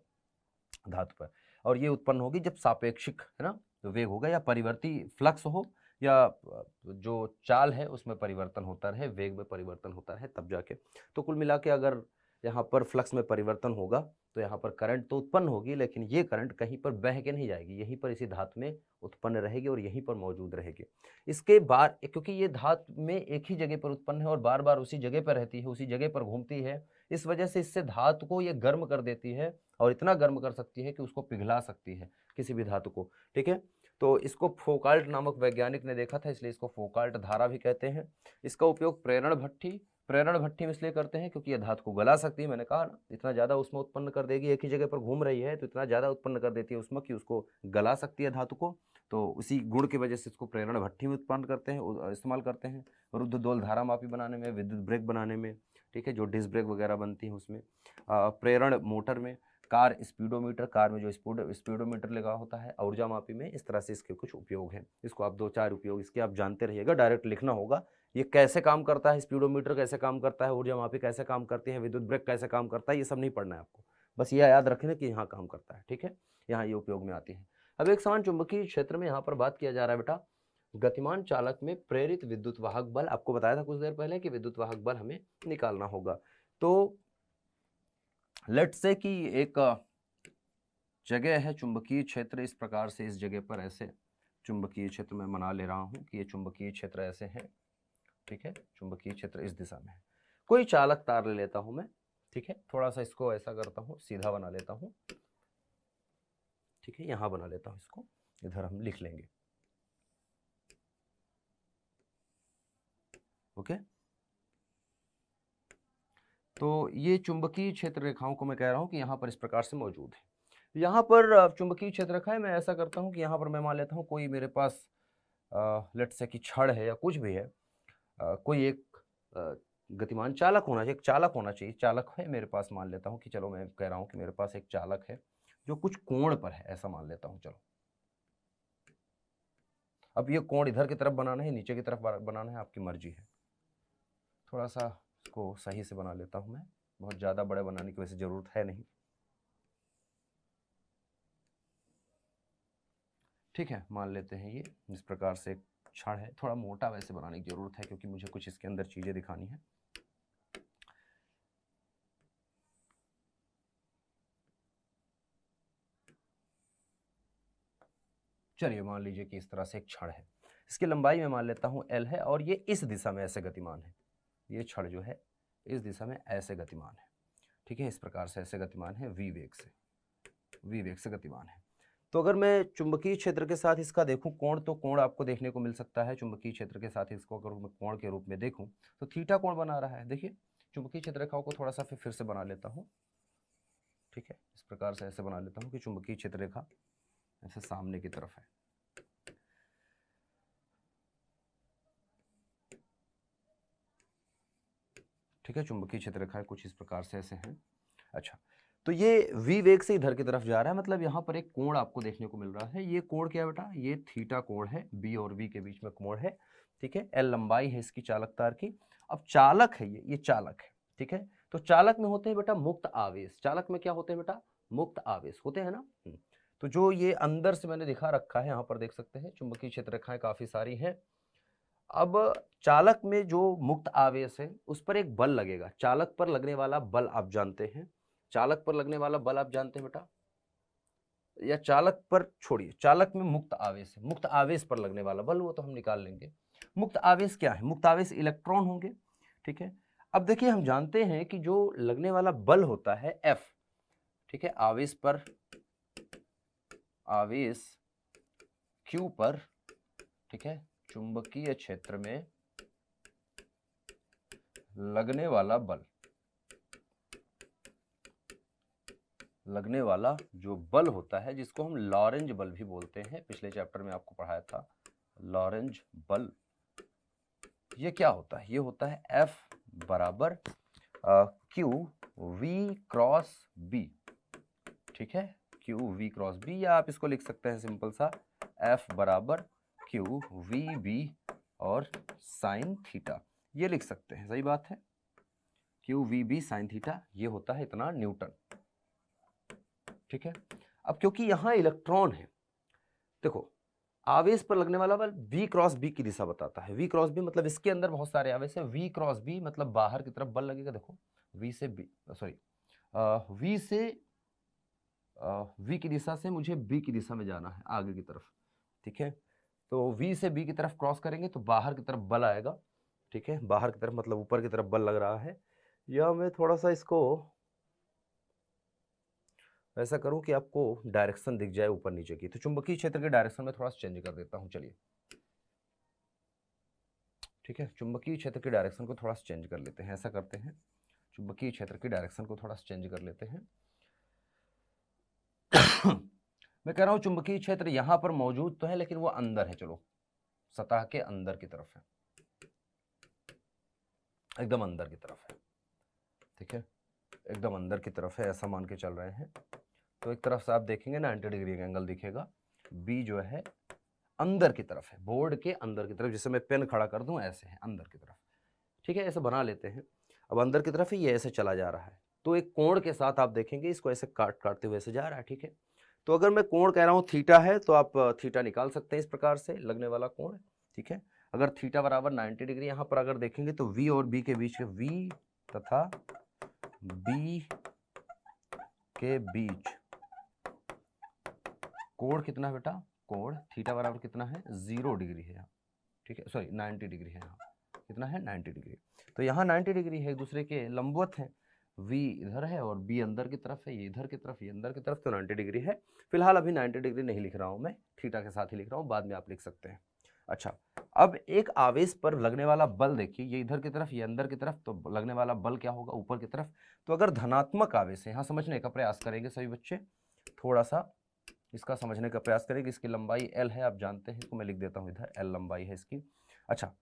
धातु पर, और ये उत्पन्न होगी जब सापेक्षिक है ना वेग होगा, या परिवर्ती फ्लक्स हो, या जो चाल है उसमें परिवर्तन होता रहे, वेग में परिवर्तन होता रहे, तब जाके। तो कुल मिला के अगर यहाँ पर फ्लक्स में परिवर्तन होगा तो यहाँ पर करंट तो उत्पन्न होगी, लेकिन ये करंट कहीं पर बह के नहीं जाएगी, यहीं पर इसी धातु में उत्पन्न रहेगी और यहीं पर मौजूद रहेगी। इसके बाद क्योंकि ये धातु में एक ही जगह पर उत्पन्न है और बार बार उसी जगह पर रहती है, उसी जगह पर घूमती है, इस वजह से इससे धातु को ये गर्म कर देती है, और इतना गर्म कर सकती है कि उसको पिघला सकती है किसी भी धातु को। ठीक है, तो इसको फोकाल्ट नामक वैज्ञानिक ने देखा था, इसलिए इसको फोकाल्ट धारा भी कहते हैं। इसका उपयोग प्रेरण भट्ठी में इसलिए करते हैं क्योंकि यह धातु को गला सकती है। मैंने कहा ना, इतना ज़्यादा उसमें उत्पन्न कर देगी, एक ही जगह पर घूम रही है तो इतना ज़्यादा उत्पन्न कर देती है उसमें कि उसको गला सकती है धातु को। तो उसी गुण की वजह से इसको प्रेरण भट्ठी में उत्पन्न करते हैं, इस्तेमाल करते हैं रुद्ध दोल धारा मापी बनाने में, विद्युत ब्रेक बनाने में। ठीक है, जो डिस्क ब्रेक वगैरह बनती है उसमें, प्रेरण मोटर में, कार स्पीडोमीटर, कार में जो स्पीडोमीटर लगा होता है, ऊर्जा मापी में। इस तरह से इसके कुछ उपयोग हैं। इसको आप 2-4 उपयोग इसके आप जानते रहिएगा, डायरेक्ट लिखना होगा। ये कैसे काम करता है, स्पीडोमीटर कैसे काम करता है, ऊर्जा मापी कैसे काम करती है, विद्युत ब्रेक कैसे काम करता है, ये सब नहीं पढ़ना है आपको, बस ये याद रखना कि यहाँ काम करता है। ठीक है, यहाँ ये उपयोग में आती है। अब एक समान चुंबकीय क्षेत्र में यहाँ पर बात किया जा रहा है बेटा, गतिमान चालक में प्रेरित विद्युत वाहक बल। आपको बताया था कुछ देर पहले कि विद्युत वाहक बल हमें निकालना होगा। तो लेट्स से कि एक जगह है चुंबकीय क्षेत्र, इस प्रकार से इस जगह पर ऐसे चुंबकीय क्षेत्र में बना ले रहा हूं कि ये चुंबकीय क्षेत्र ऐसे है। ठीक है, चुंबकीय क्षेत्र इस दिशा में है। कोई चालक तार ले लेता हूं मैं। ठीक है, थोड़ा सा इसको ऐसा करता हूं, सीधा बना लेता हूं। ठीक है, यहां बना लेता हूं इसको, इधर हम लिख लेंगे। ओके, तो ये चुंबकीय क्षेत्र रेखाओं को मैं कह रहा हूं कि यहां पर इस प्रकार से मौजूद है। यहाँ पर चुंबकीय क्षेत्र रेखा है, मैं ऐसा करता हूँ कि यहाँ पर मैं मान लेता हूँ कोई मेरे पास लेट्स से कि छड़ है या कुछ भी है, कोई एक गतिमान चालक होना चाहिए, एक चालक होना चाहिए, चालक है मेरे पास। मान लेता हूँ कि चलो मैं कह रहा हूँ कि मेरे पास एक चालक है जो कुछ कोण पर है, ऐसा मान लेता हूँ। चलो, अब ये कोण इधर की तरफ बनाना है, नीचे की तरफ बनाना है, आपकी मर्जी है। थोड़ा सा इसको सही से बना लेता हूँ मैं, बहुत ज़्यादा बड़े बनाने की वैसे ज़रूरत है नहीं। ठीक है, मान लेते हैं ये इस प्रकार से एक छड़ है, थोड़ा मोटा वैसे बनाने की जरूरत है क्योंकि मुझे कुछ इसके अंदर चीजें दिखानी है। चलिए मान लीजिए कि इस तरह से एक छड़ है, इसकी लंबाई में मान लेता हूं L है, और ये इस दिशा में ऐसे गतिमान है। ये छड़ जो है इस दिशा में ऐसे गतिमान है। ठीक है, इस प्रकार से ऐसे गतिमान है, वी वेग से गतिमान है। तो अगर मैं चुंबकीय क्षेत्र के साथ इसका देखूं कोण, तो कोण आपको देखने को मिल सकता है। चुंबकीय क्षेत्र के साथ इसको अगर मैं कोण के रूप में देखूं तो थीटा कोण बना रहा है। देखिए, चुंबकीय क्षेत्र रेखाओं को थोड़ा सा फिर से बना लेता हूं। ठीक है, इस प्रकार से ऐसे बना लेता हूं कि चुंबकीय क्षेत्र रेखा ऐसे सामने की तरफ है। ठीक है, चुंबकीय क्षेत्र रेखाएं कुछ इस प्रकार से ऐसे हैं। अच्छा, तो ये v वेग से इधर की तरफ जा रहा है, मतलब यहाँ पर एक कोण आपको देखने को मिल रहा है। ये कोण क्या है बेटा, ये थीटा कोण है, b और v के बीच में कोण है। ठीक है, l लंबाई है इसकी चालक तार की। अब चालक है, ये चालक है। ठीक है, तो चालक में होते हैं बेटा मुक्त आवेश। चालक में क्या होते हैं बेटा, मुक्त आवेश होते हैं ना। तो जो ये अंदर से मैंने दिखा रखा है, यहाँ पर देख सकते हैं चुंबकीय क्षेत्र रेखाएं काफी सारी हैं। अब चालक में जो मुक्त आवेश है उस पर एक बल लगेगा। चालक पर लगने वाला बल आप जानते हैं, चालक पर लगने वाला बल आप जानते हैं बेटा, या चालक पर छोड़िए, चालक में मुक्त आवेश है, मुक्त आवेश पर लगने वाला बल वो तो हम निकाल लेंगे। मुक्त आवेश क्या है, मुक्त आवेश इलेक्ट्रॉन होंगे। ठीक है, अब देखिए हम जानते हैं कि जो लगने वाला बल होता है F, ठीक है, आवेश पर, आवेश Q पर, ठीक है, चुंबकीय क्षेत्र में लगने वाला बल, लगने वाला जो बल होता है जिसको हम लॉरेंज बल भी बोलते हैं, पिछले चैप्टर में आपको पढ़ाया था लॉरेंज बल। ये क्या होता है, ये होता है F बराबर Q वी क्रॉस बी, ठीक है, क्यू वी क्रॉस बी, या आप इसको लिख सकते हैं सिंपल सा एफ बराबर क्यू वी बी और साइन थीटा, ये लिख सकते हैं, सही बात है, q v B sine theta, ये होता है इतना न्यूटन, ठीक है। अब क्योंकि यहां इलेक्ट्रॉन है, देखो आवेश पर लगने वाला बल v क्रॉस b की दिशा बताता है, v क्रॉस b मतलब इसके अंदर बहुत सारे आवेश है, v क्रॉस b मतलब बाहर की तरफ बल लगेगा, देखो v से b, सॉरी v से v की दिशा से मुझे b की दिशा में जाना है आगे की तरफ, ठीक है, तो v से b की तरफ क्रॉस करेंगे तो बाहर की तरफ बल आएगा, ठीक है, बाहर की तरफ मतलब ऊपर की तरफ बल लग रहा है, या मैं थोड़ा सा इसको ऐसा करूं कि आपको डायरेक्शन दिख जाए ऊपर नीचे की, तो चुंबकीय क्षेत्र के डायरेक्शन में थोड़ा सा चेंज कर देता हूं, चलिए, ठीक है, चुंबकीय क्षेत्र की डायरेक्शन को थोड़ा सा चेंज कर लेते हैं, ऐसा करते हैं, चुंबकीय क्षेत्र की डायरेक्शन को थोड़ा सा चेंज कर लेते हैं। मैं कह रहा हूं चुंबकीय क्षेत्र यहां पर मौजूद तो है लेकिन वो अंदर है, चलो सतह के अंदर की तरफ है, एकदम अंदर की तरफ है, ठीक है, एकदम अंदर की तरफ है, ऐसा मान के चल रहे हैं, तो एक तरफ से आप देखेंगे 90 डिग्री का एंगल दिखेगा, बी जो है अंदर की तरफ है, बोर्ड के अंदर की तरफ, जैसे मैं पेन खड़ा कर दूं ऐसे है अंदर की तरफ, ठीक है, ऐसे बना लेते हैं, अब अंदर की तरफ ही ये ऐसे चला जा रहा है, तो एक कोण के साथ आप देखेंगे इसको ऐसे काटते हुए ऐसे जा रहा है, ठीक है, तो अगर मैं कोण कह रहा हूँ थीटा है तो आप थीटा निकाल सकते हैं इस प्रकार से, लगने वाला कोण, ठीक है, अगर थीटा बराबर 90 डिग्री, यहाँ पर अगर देखेंगे तो v और b के बीच, v तथा b के बीच कोण कितना है बेटा, कोण थीटा बराबर कितना है 0 डिग्री है यहाँ, ठीक है, सॉरी 90 डिग्री है यहाँ, कितना है 90 डिग्री, तो यहाँ 90 डिग्री है, एक दूसरे के लंबवत है, v इधर है और b अंदर की तरफ है, ये इधर की तरफ, ये अंदर की तरफ, तो 90 डिग्री है, फिलहाल अभी 90 डिग्री नहीं लिख रहा हूँ मैं, थीटा के साथ ही लिख रहा हूँ, बाद में आप लिख सकते हैं। अच्छा, अब एक आवेश पर लगने वाला बल देखिए, ये इधर की तरफ, ये अंदर की तरफ, तो लगने वाला बल क्या होगा ऊपर की तरफ, तो अगर धनात्मक आवेश है, यहाँ समझने का प्रयास करेंगे सभी बच्चे, थोड़ा सा इसका समझने का प्रयास करेंगे, इसकी लंबाई l है, आप जानते हैं, इसको मैं लिख देता हूँ इधर, l लंबाई है इसकी। अच्छा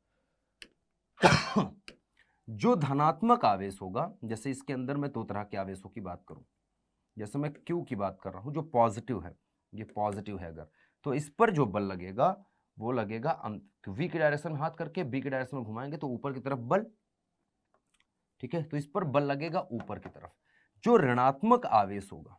जो धनात्मक आवेश होगा, जैसे इसके अंदर मैं दो तरह के आवेशों की बात करूं, जैसे मैं Q की बात कर रहा हूं जो पॉजिटिव है, ये पॉजिटिव है अगर, तो इस पर जो बल लगेगा वो लगेगा V की डायरेक्शन में हाथ करके B की डायरेक्शन में घुमाएंगे तो ऊपर की तरफ बल, ठीक है, तो इस पर बल लगेगा ऊपर की तरफ। जो ऋणात्मक आवेश होगा,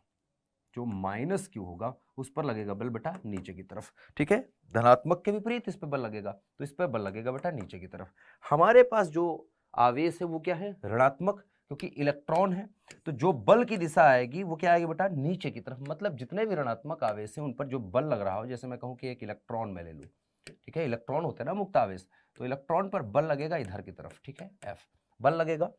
जो माइनस Q होगा, उस पर लगेगा बल बेटा नीचे की तरफ, ठीक है, धनात्मक के विपरीत इस पर बल लगेगा, तो इस पर बल लगेगा बेटा नीचे की तरफ। हमारे पास जो आवेश है वो क्या है, ऋणात्मक, क्योंकि इलेक्ट्रॉन है, तो जो बल की दिशा आएगी वो क्या आएगी बेटा नीचे की तरफ, मतलब जितने भी ऋणात्मक आवेश हैं उन पर जो बल लग रहा हो, जैसे मैं कहूं कि एक इलेक्ट्रॉन मैं ले लूं, ठीक है, इलेक्ट्रॉन होते हैं ना मुक्त आवेश, तो इलेक्ट्रॉन पर बल लगेगा इधर की तरफ, ठीक है, F बल लगेगा,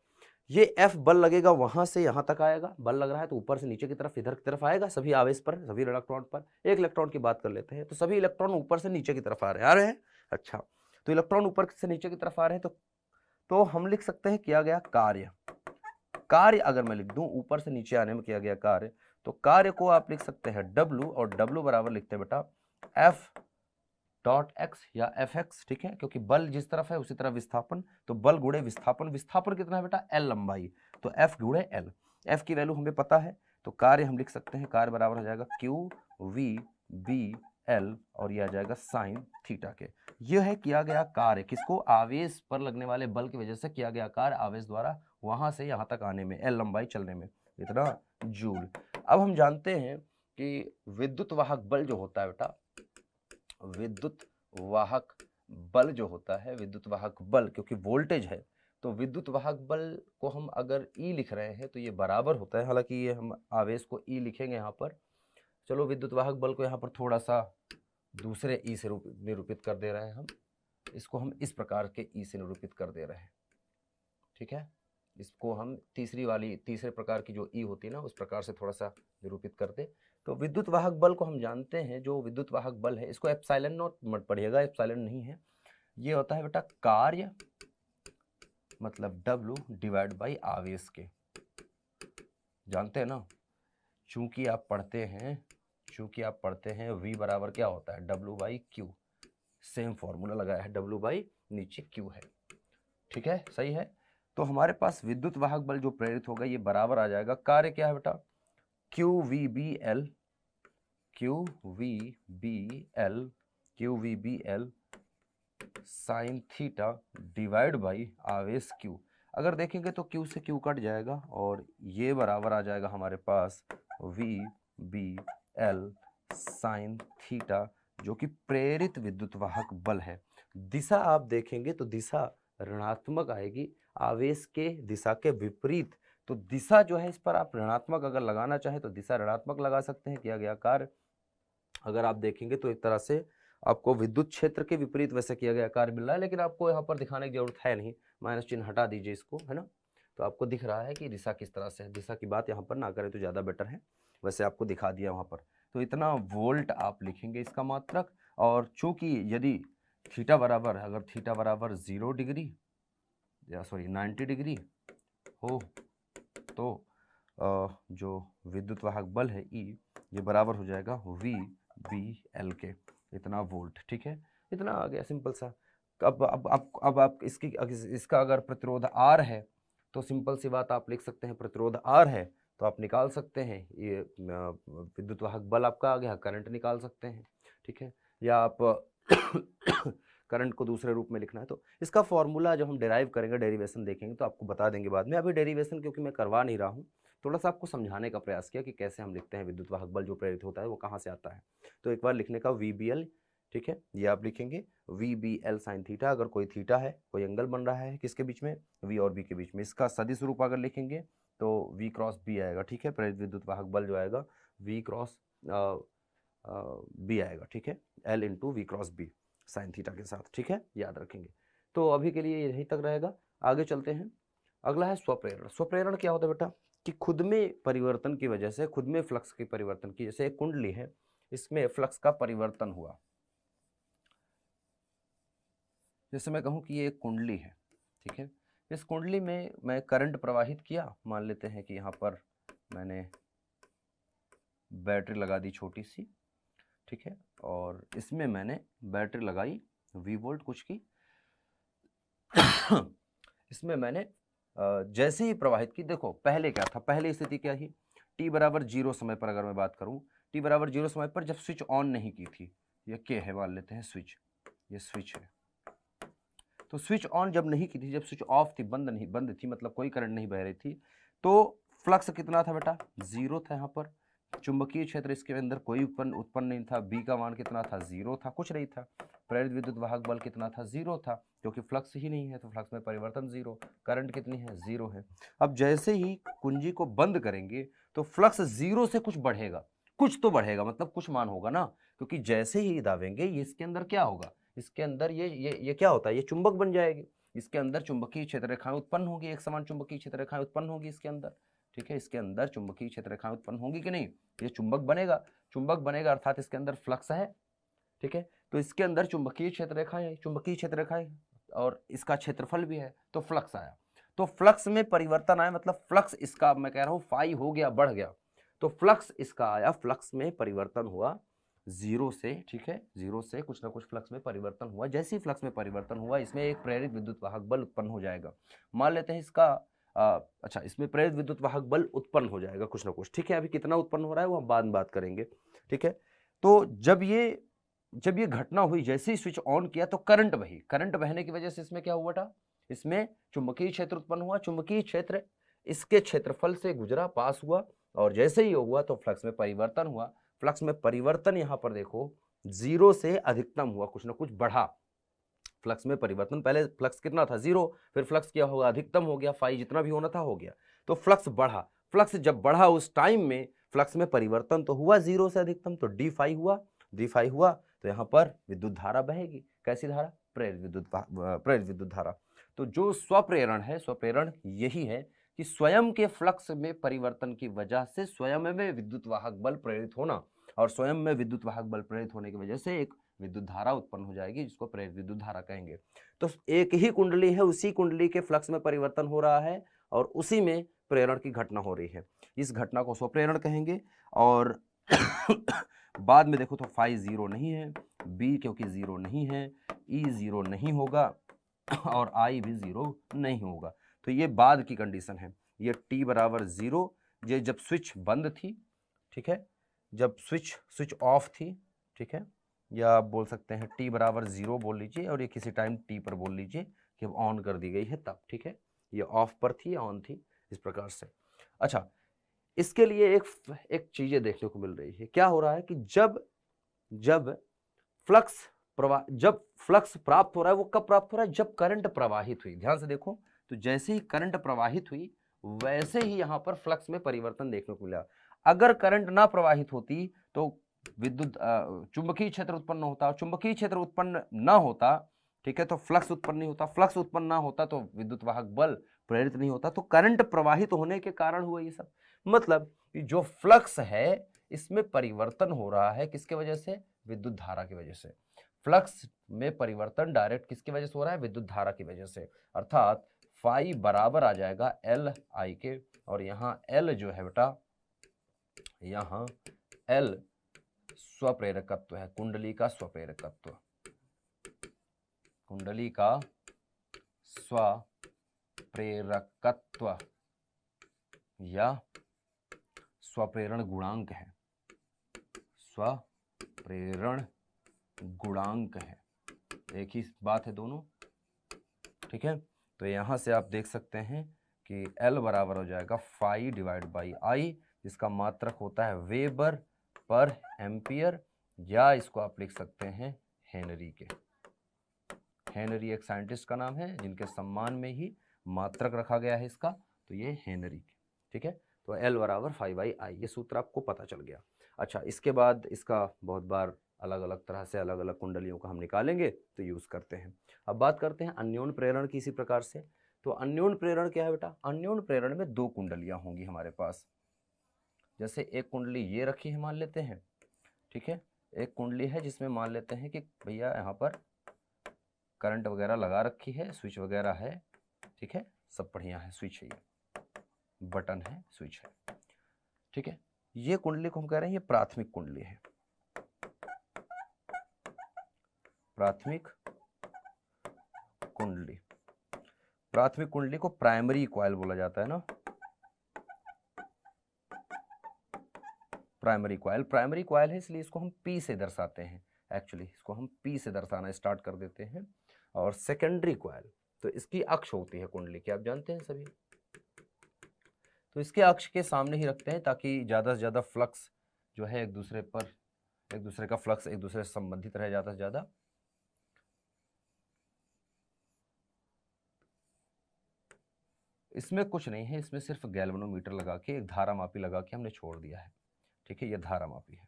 ये F बल लगेगा वहां से यहां तक आएगा, बल लग रहा है तो ऊपर से नीचे की तरफ इधर की तरफ आएगा, सभी आवेश पर, सभी इलेक्ट्रॉन पर, एक इलेक्ट्रॉन की बात कर लेते हैं, तो सभी इलेक्ट्रॉन ऊपर से नीचे की तरफ आ रहे हैं, अच्छा, तो इलेक्ट्रॉन ऊपर से नीचे की तरफ आ रहे हैं, तो हम लिख सकते हैं किया गया कार्य, कार्य अगर मैं लिख दूं ऊपर से नीचे आने में किया गया कार्य, तो कार्य को आप लिख सकते हैं W, और W बराबर लिखते हैं बेटा F डॉट एक्स या Fx, ठीक है, क्योंकि बल जिस तरफ है उसी तरफ विस्थापन, तो बल गुणे विस्थापन, विस्थापन कितना है बेटा L लंबाई, तो F गुणे L, F की वैल्यू हमें पता है, तो कार्य हम लिख सकते हैं, कार्य बराबर हो जाएगा Q V B L और यह आ जाएगा साइन थीटा के। यह है किया गया कार्य, किसको, आवेश पर लगने वाले बल की वजह से किया गया कार्य, आवेश द्वारा वहां से यहां तक आने में, L लंबाई चलने में इतना जूल। अब हम जानते हैं कि विद्युत वाहक बल जो होता है बेटा, विद्युत वाहक बल जो होता है, विद्युत वाहक बल, क्योंकि वोल्टेज है तो विद्युत वाहक बल को हम अगर E लिख रहे हैं तो ये बराबर होता है, हालांकि ये हम आवेश को E लिखेंगे यहाँ पर, चलो विद्युत वाहक बल को यहाँ पर थोड़ा सा दूसरे E से निरूपित कर दे रहे हैं, हम इसको हम इस प्रकार के E से निरूपित कर दे रहे हैं, ठीक है, इसको हम तीसरे प्रकार की जो E होती है ना उस प्रकार से थोड़ा सा निरूपित कर दे। तो विद्युत वाहक बल को हम जानते हैं, जो विद्युत वाहक बल है, इसको एप्सिलॉन नॉट मत पढ़िएगा, एप्सिलॉन नहीं है, ये होता है बेटा कार्य मतलब W डिवाइड बाई आवेश के, जानते हैं ना, चूंकि आप पढ़ते हैं V बराबर क्या होता है W by Q, same formula लगाया है, W बाई नीचे Q है, ठीक है, सही है, तो हमारे पास विद्युत वाहक बल जो प्रेरित होगा ये बराबर आ जाएगा, कार्य क्या है बेटा, q v B L, q v B L, q v B L sine theta divide by आवेश क्यू। अगर देखेंगे तो क्यू से क्यू कट जाएगा और ये बराबर आ जाएगा हमारे पास V B L sine theta, जो कि प्रेरित विद्युत वाहक बल है। दिशा आप देखेंगे तो दिशा ऋणात्मक आएगी, आवेश के दिशा के विपरीत। तो दिशा जो है इस पर आप ऋणात्मक अगर लगाना चाहें तो दिशा ऋणात्मक लगा सकते हैं, किया गया कार्य अगर आप देखेंगे तो एक तरह से आपको विद्युत क्षेत्र के विपरीत वैसे किया गया कार्य मिल रहा है, लेकिन आपको यहाँ पर दिखाने की जरूरत है नहीं, माइनस चिन्ह हटा दीजिए इसको, है ना। तो आपको दिख रहा है कि दिशा किस तरह से है, दिशा की बात यहाँ पर ना करें तो ज़्यादा बेटर है, वैसे आपको दिखा दिया वहाँ पर। तो इतना वोल्ट आप लिखेंगे इसका मात्रक, और चूंकि यदि थीटा बराबर, अगर थीटा बराबर 0 डिग्री या सॉरी 90 डिग्री हो तो जो विद्युत वाहक बल है ई, ये बराबर हो जाएगा वी बी एल के, इतना वोल्ट, ठीक है। इतना आ गया सिंपल सा। अब आप इसका अगर प्रतिरोध आर है तो सिंपल सी बात आप लिख सकते हैं, प्रतिरोध आर है तो आप निकाल सकते हैं ये विद्युत वाहक बल आपका आ गया, करंट निकाल सकते हैं, ठीक है। या आप करंट को दूसरे रूप में लिखना है तो इसका फॉर्मूला जब हम डेराइव करेंगे, डेरिवेशन देखेंगे तो आपको बता देंगे बाद में। अभी डेरिवेशन क्योंकि मैं करवा नहीं रहा हूँ, थोड़ा सा आपको समझाने का प्रयास किया कि कैसे हम लिखते हैं विद्युत वाहक बल जो प्रेरित होता है वो कहाँ से आता है। तो एक बार लिखने का वी बी एल, ठीक है, ये आप लिखेंगे v B L sine theta. अगर कोई थीटा है, कोई एंगल बन रहा है किसके बीच में, वी और बी के बीच में, इसका सदिश रूप अगर लिखेंगे तो वी क्रॉस बी आएगा, ठीक है। प्रेरित विद्युत वाहक बल जो आएगा वी क्रॉस बी आएगा, ठीक है, L into v cross B sine theta के साथ, ठीक है, याद रखेंगे। तो अभी के लिए यहीं तक रहेगा, आगे चलते हैं। अगला है स्वप्रेरण। स्वप्रेरण क्या होता है बेटा, कि खुद में परिवर्तन की वजह से, खुद में फ्लक्स के परिवर्तन की, जैसे एक कुंडली है इसमें फ्लक्स का परिवर्तन हुआ, जैसे मैं कहूं कि ये एक कुंडली है, ठीक है, इस कुंडली में मैं करंट प्रवाहित किया, मान लेते हैं कि यहाँ पर मैंने बैटरी लगा दी छोटी सी, ठीक है, और इसमें मैंने बैटरी लगाई वी वोल्ट कुछ की इसमें मैंने जैसे ही प्रवाहित की, देखो पहले क्या था, पहली स्थिति क्या थी, t बराबर 0 समय पर अगर मैं बात करूं, t बराबर 0 समय पर जब स्विच ऑन नहीं की थी, ये क्या है मान लेते हैं स्विच, ये स्विच है, तो स्विच ऑन जब नहीं की थी, जब स्विच ऑफ थी, बंद थी, मतलब कोई करंट नहीं बह रही थी, तो फ्लक्स कितना था बेटा, 0 था। यहाँ पर चुंबकीय क्षेत्र इसके अंदर कोई उत्पन्न नहीं था, बी का मान कितना था, 0 था, कुछ नहीं था। प्रेरित विद्युत वाहक बल कितना था, 0 था, क्योंकि फ्लक्स ही नहीं है तो फ्लक्स में परिवर्तन 0, करंट कितनी है, 0 है। अब जैसे ही कुंजी को बंद करेंगे तो फ्लक्स 0 से कुछ बढ़ेगा, कुछ तो बढ़ेगा, मतलब कुछ मान होगा ना, क्योंकि जैसे ही दाबेंगे ये इसके अंदर क्या होगा, इसके अंदर ये क्या होता है, ये चुंबक बन जाएगी, इसके अंदर चुंबकीय क्षेत्र रेखाएं उत्पन्न होगी, एक समान चुंबकीय क्षेत्र रेखाएं उत्पन्न होगी इसके अंदर, ठीक है, इसके अंदर चुंबकीय क्षेत्र रेखाएं उत्पन्न होंगी कि नहीं, ये चुंबक बनेगा, चुंबक बनेगा अर्थात इसके अंदर फ्लक्स है, ठीक है, तो इसके अंदर चुंबकीय क्षेत्र रेखाएं है, चुंबकीय क्षेत्र रेखाएं और इसका क्षेत्रफल भी है, तो फ्लक्स आया, तो फ्लक्स में परिवर्तन आया, मतलब फ्लक्स इसका मैं कह रहा हूं फाई हो गया, बढ़ गया, तो फ्लक्स इसका आया, फ्लक्स में परिवर्तन हुआ 0 से, ठीक है, 0 से कुछ ना कुछ फ्लक्स में परिवर्तन हुआ। जैसे ही फ्लक्स में परिवर्तन हुआ इसमें एक प्रेरित विद्युत वाहक बल उत्पन्न हो जाएगा, मान लेते हैं इसका अच्छा, इसमें प्रेरित विद्युत वाहक बल उत्पन्न हो जाएगा कुछ ना कुछ, ठीक है। अभी कितना उत्पन्न हो रहा है वो हम बाद में बात करेंगे, ठीक है। तो जब ये घटना हुई, जैसे ही स्विच ऑन किया तो करंट बही, करंट बहने की वजह से इसमें क्या हुआ था, इसमें चुंबकीय क्षेत्र उत्पन्न हुआ, चुंबकीय क्षेत्र इसके क्षेत्रफल से गुजरा, पास हुआ, और जैसे ही हुआ तो फ्लक्स में परिवर्तन हुआ। फ्लक्स में परिवर्तन यहाँ पर देखो 0 से अधिकतम हुआ, कुछ ना कुछ बढ़ा, फ्लक्स में परिवर्तन, पहले फ्लक्स कितना था 0, फिर फ्लक्स क्या होगा, अधिकतम हो गया, फाई जितना भी होना था हो गया, तो फ्लक्स बढ़ा, फ्लक्स जब बढ़ा उस टाइम में फ्लक्स में परिवर्तन तो हुआ 0 से अधिकतम, तो डी फाई हुआ, डी फाई हुआ तो यहाँ पर विद्युत धारा बहेगी, कैसी धारा, प्रेरित विद्युत धारा। तो जो स्वप्रेरण है, स्वप्रेरण यही है कि स्वयं के फ्लक्स में परिवर्तन की वजह से स्वयं में विद्युत वाहक बल प्रेरित होना, और स्वयं में विद्युत वाहक बल प्रेरित होने की वजह से एक विद्युत धारा उत्पन्न हो जाएगी, जिसको प्रेरित विद्युत धारा कहेंगे। तो एक ही कुंडली है, उसी कुंडली के फ्लक्स में परिवर्तन हो रहा है और उसी में प्रेरण की घटना हो रही है, इस घटना को स्वप्रेरण कहेंगे। और बाद में देखो तो फाई 0 नहीं है, बी क्योंकि 0 नहीं है, ई 0 नहीं होगा और आई भी 0 नहीं होगा, तो ये बाद की कंडीशन है। ये t बराबर 0, ये जब स्विच बंद थी, ठीक है, जब स्विच ऑफ थी, ठीक है, या आप बोल सकते हैं t बराबर 0 बोल लीजिए और ये किसी टाइम t पर बोल लीजिए कि अब ऑन कर दी गई है तब, ठीक है, ये ऑफ पर थी या ऑन थी, इस प्रकार से। अच्छा, इसके लिए एक चीजें देखने को मिल रही है। क्या हो रहा है कि जब फ्लक्स प्राप्त हो रहा है, वो कब प्राप्त हो रहा है? जब करंट प्रवाहित हुई। ध्यान से देखो, तो जैसे ही करंट प्रवाहित हुई वैसे ही यहां पर फ्लक्स में परिवर्तन देखने को मिला। अगर करंट ना प्रवाहित होती तो विद्युत चुंबकीय क्षेत्र उत्पन्न होता, चुंबकीय क्षेत्र उत्पन्न ना होता, ठीक है, तो फ्लक्स उत्पन्न नहीं होता, फ्लक्स उत्पन्न ना होता तो विद्युत वाहक बल प्रेरित नहीं होता, तो करंट प्रवाहित होने के कारण हुआ ये सब। मतलब कि जो फ्लक्स है इसमें परिवर्तन हो रहा है, किसके वजह से? विद्युत धारा की वजह से। फ्लक्स में परिवर्तन डायरेक्ट किसकी वजह से हो रहा है? विद्युत धारा की वजह से। अर्थात फाई बराबर आ जाएगा एल आई के, और यहाँ एल जो है बेटा, यहाँ एल स्वप्रेरकत्व है, कुंडली का स्वप्रेरकत्व, कुंडली का स्वप्रेरकत्व या स्वप्रेरण गुणांक है, स्वप्रेरण गुणांक है, एक ही बात है दोनों, ठीक है। तो यहां से आप देख सकते हैं कि L बराबर हो जाएगा फाई डिवाइड बाई आई, जिसका मात्रक होता है वेबर पर एम्पियर, या इसको आप लिख सकते हैं हेनरी के। हेनरी एक साइंटिस्ट का नाम है जिनके सम्मान में ही मात्रक रखा गया है इसका, तो ये हेनरी के, ठीक है। तो L बराबर फाई बाई आई, ये सूत्र आपको पता चल गया। अच्छा, इसके बाद इसका बहुत बार अलग अलग तरह से अलग अलग कुंडलियों का हम निकालेंगे तो यूज करते हैं। अब बात करते हैं अन्योन प्रेरण की। इसी प्रकार से तो अन्योन प्रेरण क्या है बेटा? अन्योन प्रेरण में दो कुंडलियां होंगी हमारे पास। जैसे एक कुंडली ये रखी है मान लेते हैं, ठीक है, एक कुंडली है जिसमें मान लेते हैं कि भैया यहाँ पर करंट वगैरह लगा रखी है, स्विच वगैरह है, ठीक है, सब बढ़िया है, स्विच है, ये बटन है, स्विच है, ठीक है। ये कुंडली को हम कह रहे हैं ये प्राथमिक कुंडली है, प्राथमिक कुंडली। प्राथमिक कुंडली को प्राइमरी कॉइल बोला जाता है ना, प्राइमरी कॉइल है, इसलिए इसको हम P से दर्शाते हैं। एक्चुअली इसको हम P से दर्शाना स्टार्ट कर देते हैं। और सेकेंडरी कॉइल, तो इसकी अक्ष होती है कुंडली की, आप जानते हैं सभी, तो इसके अक्ष के सामने ही रखते हैं ताकि ज्यादा से ज्यादा फ्लक्स जो है एक दूसरे का फ्लक्स एक दूसरे से संबंधित रहे ज्यादा से ज्यादा। इसमें कुछ नहीं है, इसमें सिर्फ गैल्वेनोमीटर लगा के, एक धारा मापी लगा के हमने छोड़ दिया है, ठीक है, ये धारा मापी है,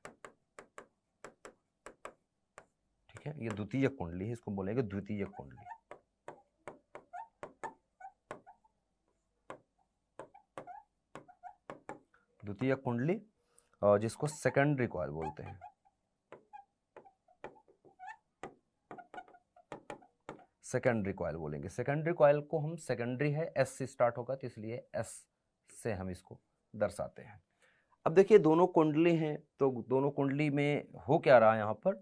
ठीक है। ये द्वितीय कुंडली है, इसको बोलेंगे द्वितीय कुंडली। द्वितीय कुंडली और जिसको सेकेंडरी कॉइल बोलते हैं। सेकेंडरी कॉइल बोलेंगे। सेकेंडरी कॉइल को हम, सेकेंडरी है, एस से स्टार्ट होगा तो इसलिए एस से हम इसको दर्शाते हैं। अब देखिए दोनों कुंडली हैं, तो दोनों कुंडली में हो क्या रहा है यहाँ पर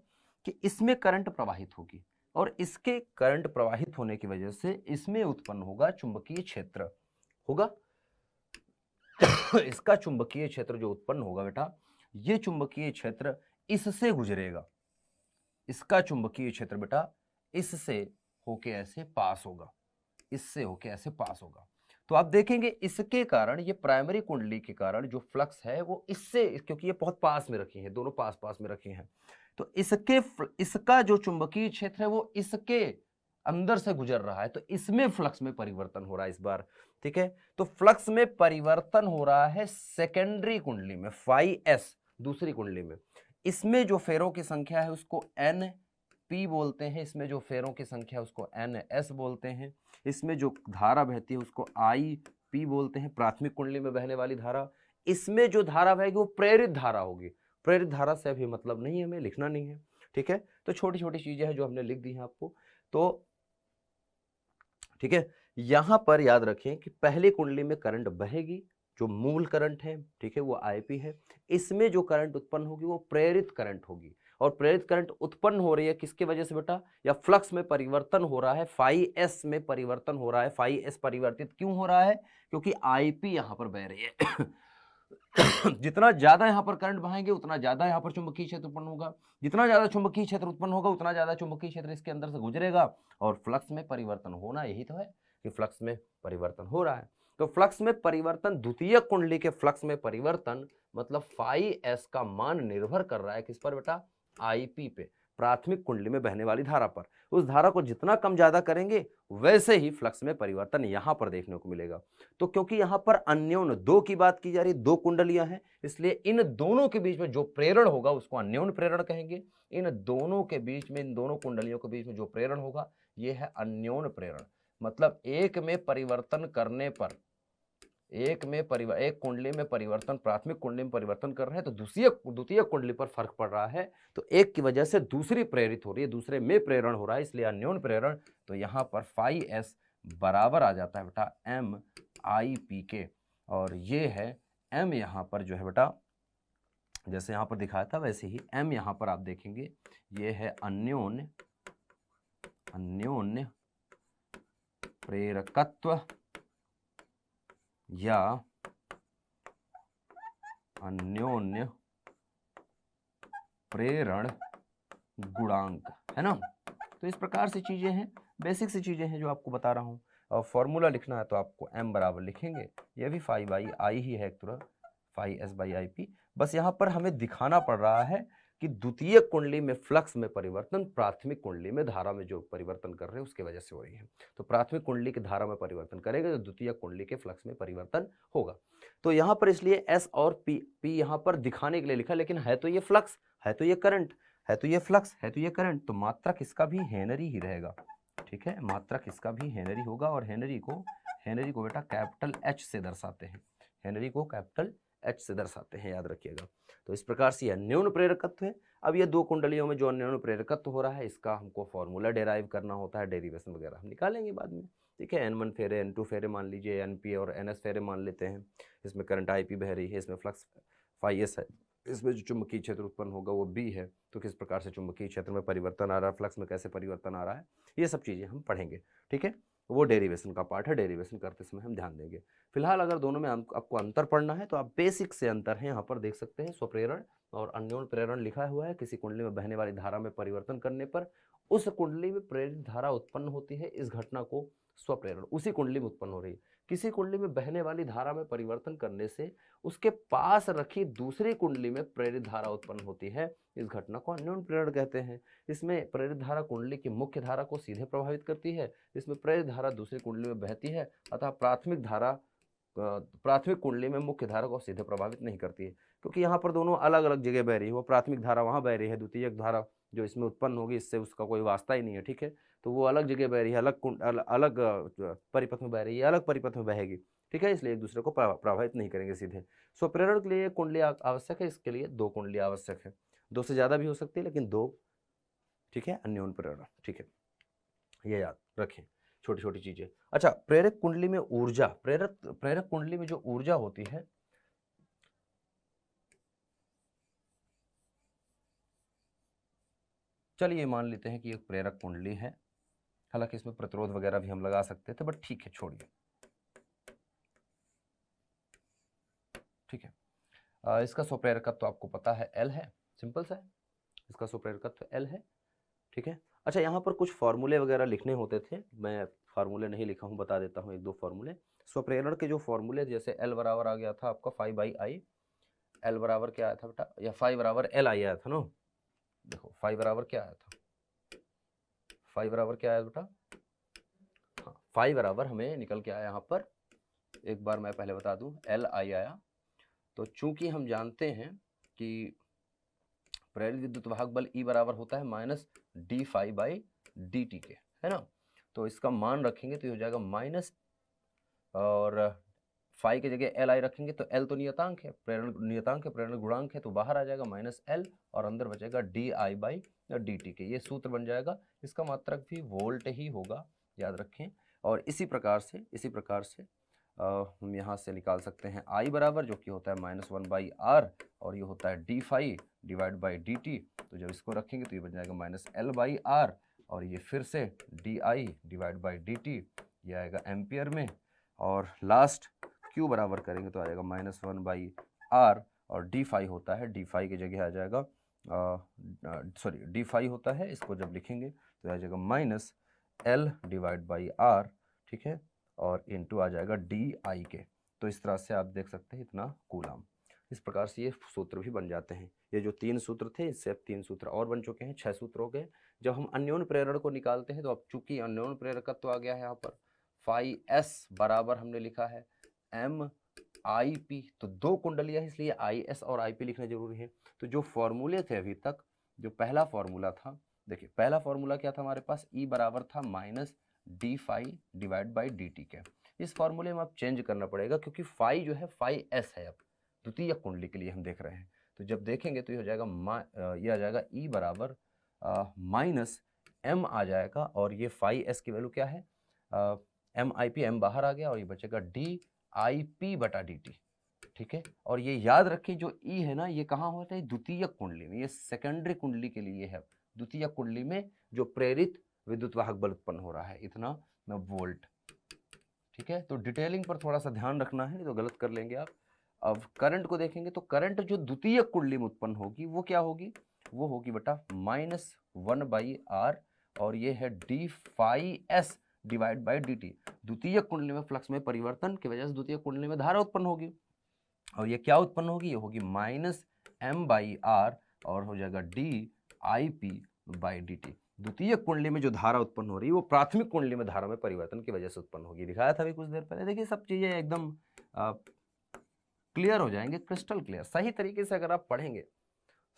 कि इसमें करंट प्रवाहित होगी, और इसके करंट प्रवाहित होने की वजह से इसमें उत्पन्न होगा चुंबकीय क्षेत्र होगा। इसका चुंबकीय क्षेत्र जो उत्पन्न होगा बेटा, ये चुंबकीय क्षेत्र इससे गुजरेगा, इसका चुंबकीय क्षेत्र बेटा इससे होके ऐसे पास होगा, इससे होके ऐसे पास होगा। तो आप देखेंगे इसके कारण, ये प्राइमरी कुंडली के कारण जो फ्लक्स है वो इससे, क्योंकि ये बहुत पास में रखी है, दोनों पास पास में रखी हैं, तो इसका जो चुंबकीय क्षेत्र है वो इसके अंदर से गुजर रहा है, तो इसमें फ्लक्स में परिवर्तन हो रहा है इस बार, ठीक है। तो फ्लक्स में परिवर्तन हो रहा है सेकेंडरी कुंडली में, फाई एस, दूसरी कुंडली में। इसमें जो फेरों की संख्या है उसको एन पी बोलते हैं, इसमें जो फेरों की संख्या है उसको एन एस बोलते हैं, इसमें जो धारा बहती है उसको आई पी बोलते हैं, प्राथमिक कुंडली में बहने वाली धारा। इसमें जो धारा बहेगी वो प्रेरित धारा होगी। प्रेरित धारा से अभी मतलब नहीं है, हमें लिखना नहीं है, ठीक है। तो छोटी छोटी चीजें हैं जो हमने लिख दी हैं आपको, तो ठीक है। यहां पर याद रखें कि पहली कुंडली में करंट बहेगी, जो मूल करंट है, ठीक है, वो आईपी है। इसमें जो करंट उत्पन्न होगी वो प्रेरित करंट होगी, और प्रेरित करंट उत्पन्न हो रही है किसके वजह से बेटा, या फ्लक्स में परिवर्तन हो रहा है, फाई एस में परिवर्तन हो रहा है। फाई एस परिवर्तित क्यों हो रहा है, क्योंकि आईपी यहां पर बह रही है। जितना ज्यादा यहां पर करंट बहाएंगे उतना ज्यादा यहां पर चुंबकीय क्षेत्र उत्पन्न होगा, जितना ज्यादा चुंबकीय क्षेत्र उत्पन्न होगा उतना ज्यादा चुंबकीय क्षेत्र इसके अंदर से गुजरेगा और फ्लक्स में परिवर्तन होना, यही तो है कि फ्लक्स में परिवर्तन हो रहा है। तो फ्लक्स में परिवर्तन, द्वितीय कुंडली के फ्लक्स में परिवर्तन मतलब फाई एस का मान निर्भर कर रहा है किस पर बेटा, आईपी पे, प्राथमिक कुंडली में बहने वाली धारा पर। उस धारा को जितना कम ज्यादा करेंगे वैसे ही फ्लक्स में परिवर्तन यहां पर देखने को मिलेगा। तो क्योंकि यहां पर अन्योन्य दो की बात की जा रही है, दो कुंडलियां हैं, इसलिए इन दोनों के बीच में जो प्रेरण होगा उसको अन्योन्य प्रेरण कहेंगे। इन दोनों के बीच में, इन दोनों कुंडलियों के बीच में जो प्रेरण होगा यह है अन्योन्य प्रेरण। मतलब एक में परिवर्तन करने पर, एक कुंडली में परिवर्तन, प्राथमिक कुंडली में परिवर्तन कर रहे हैं तो द्वितीय कुंडली पर फर्क पड़ रहा है, तो एक की वजह से दूसरी प्रेरित हो रही है, दूसरे में प्रेरण हो रहा है, इसलिए अन्योन्य प्रेरण। तो यहां पर फाई एस बराबर आ जाता है बेटा एम आई पी के, और ये है एम यहां पर जो है बेटा, जैसे यहां पर दिखाया था वैसे ही एम यहां पर आप देखेंगे ये है अन्योन्य प्रेरकत्व या अन्योन्य प्रेरण गुणांक, है ना। तो इस प्रकार से चीजें हैं, बेसिक सी चीजें हैं जो आपको बता रहा हूं। और फॉर्मूला लिखना है तो आपको m बराबर लिखेंगे, ये भी फाई बाई आई ही है एक तरह, phi s by I P. बस यहां पर हमें दिखाना पड़ रहा है कि द्वितीय कुंडली में फ्लक्स में परिवर्तन प्राथमिक कुंडली में धारा में जो परिवर्तन कर रहे हैं उसके वजह से हो रही है। तो प्राथमिक कुंडली की धारा में परिवर्तन करेंगे तो द्वितीय कुंडली के फ्लक्स में परिवर्तन होगा। तो यहां पर इसलिए एस और पी यहां पर दिखाने के लिए लिखा, लेकिन है तो ये फ्लक्स, है तो ये करंट, है तो ये फ्लक्स, है तो ये करंट, तो मात्रा किसका भी हेनरी ही रहेगा। ठीक है, मात्रा किसका भी हेनरी होगा, और हेनरी को बेटा कैपिटल एच से दर्शाते हैं, हेनरी को कैपिटल एच से दर्शाते हैं, याद रखिएगा। तो इस प्रकार से अन्योन्य प्रेरकत्व है। अब ये दो कुंडलियों में जो अन्योन्य प्रेरकत्व हो रहा है इसका हमको फॉर्मूला डेराइव करना होता है, डेरिवेशन वगैरह हम निकालेंगे बाद में। ठीक है, N1 फेरे, N2 फेरे मान लीजिए, NP और NS फेरे मान लेते हैं। इसमें करंट IP बह रही है, इसमें फ्लक्स फाई एस है, इसमें जो चुंबकीय क्षेत्र उत्पन्न होगा वो B है। तो किस प्रकार से चुंबकीय क्षेत्र में परिवर्तन आ रहा है, फ्लक्स में कैसे परिवर्तन आ रहा है, ये सब चीज़ें हम पढ़ेंगे। ठीक है, वो डेरिवेशन का पार्ट है, डेरिवेशन करते समय हम ध्यान देंगे। फिलहाल अगर दोनों में आपको अंतर पढ़ना है तो आप बेसिक से अंतर है यहाँ पर देख सकते हैं। स्वप्रेरण और अन्योन्य प्रेरण लिखा हुआ है, किसी कुंडली में बहने वाली धारा में परिवर्तन करने पर उस कुंडली में प्रेरित धारा उत्पन्न होती है, इस घटना को स्वप्रेरण उसी कुंडली में उत्पन्न हो रही है। किसी कुंडली में बहने वाली धारा में परिवर्तन करने से उसके पास रखी दूसरी कुंडली में प्रेरित धारा उत्पन्न होती है, इस घटना को अन्योन्य प्रेरण कहते हैं। इसमें प्रेरित धारा कुंडली की मुख्य धारा को सीधे प्रभावित करती है, इसमें प्रेरित धारा दूसरी कुंडली में बहती है, अतः प्राथमिक कुंडली में मुख्य धारा को सीधे प्रभावित नहीं करती है, क्योंकि यहाँ पर दोनों अलग अलग जगह बह रही है। वो प्राथमिक धारा वहाँ बह रही है, द्वितीयक धारा जो इसमें उत्पन्न होगी इससे उसका कोई वास्ता ही नहीं है। ठीक है, तो वो अलग जगह बह रही है, अलग परिपथ में बह रही है, अलग परिपथ में बहेगी। ठीक है, इसलिए एक दूसरे को प्रभावित नहीं करेंगे सीधे। स्वप्रेरण के लिए कुंडली आवश्यक है, इसके लिए दो कुंडली आवश्यक है, दो से ज्यादा भी हो सकती है लेकिन दो। ठीक है, अन्योन्य प्रेरण। ठीक है, ये याद रखें, छोटी छोटी चीजें। अच्छा, प्रेरक कुंडली में ऊर्जा, प्रेरक कुंडली में जो ऊर्जा होती है, चलिए मान लेते हैं कि एक प्रेरक कुंडली है, हालांकि इसमें प्रतिरोध वगैरह भी हम लगा सकते थे, बट ठीक है, छोड़िए। ठीक है, इसका स्वप्रेरकत्व तो आपको पता है L है, सिंपल सा है, इसका स्वप्रेरकत्व L है। ठीक है, अच्छा यहाँ पर कुछ फार्मूले वगैरह लिखने होते थे, मैं फार्मूले नहीं लिखा हूँ, बता देता हूँ एक दो फार्मूले। स्वप्रेरण के जो फार्मूले, जैसे L बराबर आ गया था आपका फाई बाई आई, L बराबर क्या आया था बेटा, या फाई बराबर L आया था ना। देखो फाई बराबर क्या आया था, फाई बराबर क्या आया बेटा, हाँ फाई बराबर हमें निकल के आया यहाँ पर, एक बार मैं पहले बता दूं, L आई आया। तो चूंकि हम जानते हैं कि प्रेरित विद्युत वाहक बल E बराबर होता है minus d phi by d t के, है ना। तो इसका मान रखेंगे तो ये हो जाएगा माइनस, और फाई की जगह L आई रखेंगे तो L तो नियतांक है, प्रेरण नियतांक है, प्रेरण गुणांक है, तो बाहर आ जाएगा माइनस L और अंदर बचेगा D I by d t के, ये सूत्र बन जाएगा। इसका मात्रक भी वोल्ट ही होगा, याद रखें। और इसी प्रकार से हम यहाँ से निकाल सकते हैं I बराबर, जो कि होता है -1/r, और ये होता है d phi divide by d t. तो जब इसको रखेंगे तो ये बन जाएगा -L/r, और ये फिर से di divide by d T, ये आएगा एम्पियर में, और लास्ट Q बराबर करेंगे तो आ जाएगा -1/r, और d फाई होता है, d फाई की जगह आ जाएगा सॉरी d फाई होता है, इसको जब लिखेंगे तो आ जाएगा -L डिवाइड बाई r, ठीक है, और इनटू आ जाएगा di के। तो इस तरह से आप देख सकते हैं इतना कूलम। इस प्रकार से ये सूत्र भी बन जाते हैं। ये जो 3 सूत्र थे, इससे अब 3 सूत्र और बन चुके हैं, 6 सूत्र हो गए। जब हम अन्योन्य प्रेरण को निकालते हैं तो अब चूंकि अन्योन्य प्रेरकत्व तो आ गया है यहाँ पर, फाई एस बराबर हमने लिखा है एम आई पी, तो 2 कुंडलियाँ है इसलिए आई एस और आई पी लिखना जरूरी है। तो जो फॉर्मूले थे अभी तक, जो पहला फॉर्मूला था, देखिए पहला फॉर्मूला क्या था हमारे पास, ई बराबर था -d phi divide by d t के। इस फॉर्मूले में अब चेंज करना पड़ेगा, क्योंकि फाई जो है फाई एस है, अब द्वितीय कुंडली के लिए हम देख रहे हैं। तो जब देखेंगे तो ये हो जाएगा ये आ जाएगा ई बराबर -m आ जाएगा, और ये फाई एस की वैल्यू क्या है, एम आई पी, एम बाहर आ गया, और ये बचेगा डी आई पी बटा डी टी, ठीक है। और ये याद रखें जो ई है ना, ये कहाँ होता है, द्वितीय कुंडली में, ये सेकेंडरी कुंडली के लिए है। द्वितीय कुंडली में जो प्रेरित विद्युत वाहक बल उत्पन्न हो रहा है, इतना वोल्ट, ठीक है। तो डिटेलिंग पर थोड़ा सा ध्यान रखना है, नहीं तो गलत कर लेंगे आप। अब करंट को देखेंगे तो करंट जो द्वितीय कुंडली में उत्पन्न होगी वो क्या होगी, वो होगी बेटा -1/r, और ये है d phi s divide by d t. द्वितीय कुंडली में फ्लक्स में परिवर्तन की वजह से द्वितीय कुंडली में धारा उत्पन्न होगी, और ये क्या उत्पन्न होगी, ये होगी -m/r, और हो जाएगा di/dt। द्वितीय कुंडली में जो धारा उत्पन्न हो रही है वो प्राथमिक कुंडली में धारा में परिवर्तन की वजह से उत्पन्न होगी। दिखाया था अभी कुछ देर पहले। देखिए सब चीजें एकदम क्लियर हो जाएंगे, क्रिस्टल क्लियर। सही तरीके से अगर आप पढ़ेंगे,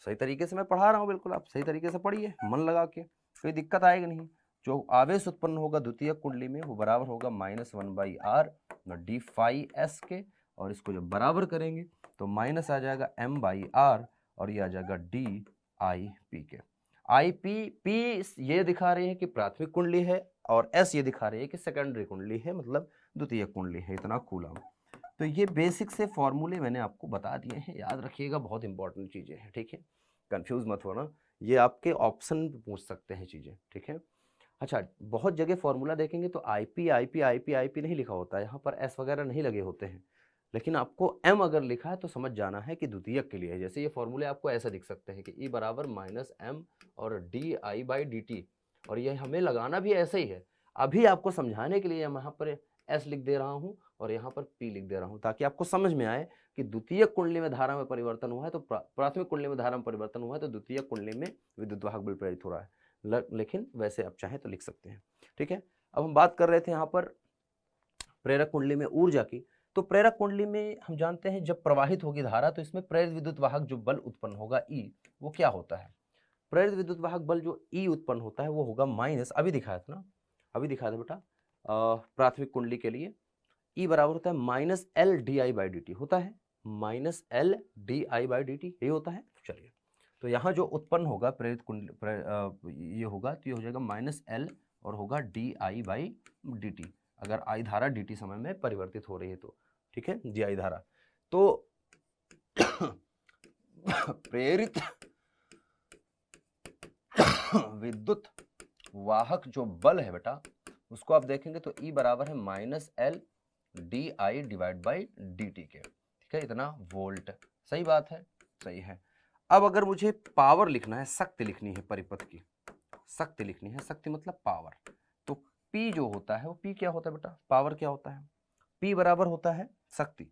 सही तरीके से मैं पढ़ा रहा हूँ, बिल्कुल आप सही तरीके से पढ़िए मन लगा के, कोई दिक्कत आएगी नहीं। जो आवेश उत्पन्न होगा द्वितीय कुंडली में वो बराबर होगा -1/r डी फाई एस के, और इसको जब बराबर करेंगे तो माइनस आ जाएगा m/r, और ये आ जाएगा d/p के। पी ये दिखा रही है कि प्राथमिक कुंडली है, और s ये दिखा रही है कि सेकेंडरी कुंडली है, मतलब द्वितीय कुंडली है, इतना कूलम। तो ये बेसिक से फॉर्मूले मैंने आपको बता दिए हैं, याद रखिएगा, बहुत इंपॉर्टेंट चीज़ें हैं, ठीक है। कंफ्यूज मत होना, ये आपके ऑप्शन पूछ सकते हैं चीज़ें, ठीक है। अच्छा, बहुत जगह फॉर्मूला देखेंगे तो आईपी आईपी आईपी आईपी नहीं लिखा होता है, यहाँ पर एस वगैरह नहीं लगे होते हैं, लेकिन आपको एम अगर लिखा है तो समझ जाना है कि द्वितीयक के लिए है। जैसे ये फॉर्मूले आपको ऐसा दिख सकते हैं कि ई बराबर -m और di/dt, और ये हमें लगाना भी ऐसा ही है। अभी आपको समझाने के लिए यहाँ पर एस लिख दे रहा हूँ और यहाँ पर पी लिख दे रहा हूँ, ताकि आपको समझ में आए कि द्वितीय कुंडली में धारा में परिवर्तन हुआ है तो प्राथमिक कुंडली में धारा में परिवर्तन हुआ है तो द्वितीय कुंडली में विद्युत वाहक बल प्रेरित हो रहा है। लेकिन वैसे आप चाहें तो लिख सकते हैं, ठीक है। अब हम बात कर रहे थे यहाँ पर प्रेरक कुंडली में ऊर्जा की। तो प्रेरक कुंडली में हम जानते हैं जब प्रवाहित होगी धारा तो इसमें प्रेरित विद्युत वाहक जो बल उत्पन्न होगा ई, वो क्या होता है, प्रेरित विद्युत वाहक बल जो ई उत्पन्न होता है वो होगा माइनस, अभी दिखाया था ना, अभी दिखाया था बेटा, प्राथमिक कुंडली के लिए ई बराबर होता है -L/di/dt, होता है -L/di/dt, यही होता है। चलिए, तो यहाँ जो उत्पन्न होगा प्रेरित कुंडली ये होगा, तो ये हो जाएगा -L और होगा di/dt, अगर आई धारा dt समय में परिवर्तित हो रही है तो, ठीक है, di धारा। तो प्रेरित विद्युत वाहक जो बल है बेटा, उसको आप देखेंगे तो ई बराबर है -L/di/dt के, ठीक है, इतना वोल्ट। सही बात है, सही है। अब अगर मुझे पावर लिखना है, शक्ति लिखनी है, परिपथ की शक्ति लिखनी है, शक्ति मतलब पावर, तो P जो होता है वो P क्या होता है बेटा, पावर क्या होता है, P बराबर होता है शक्ति।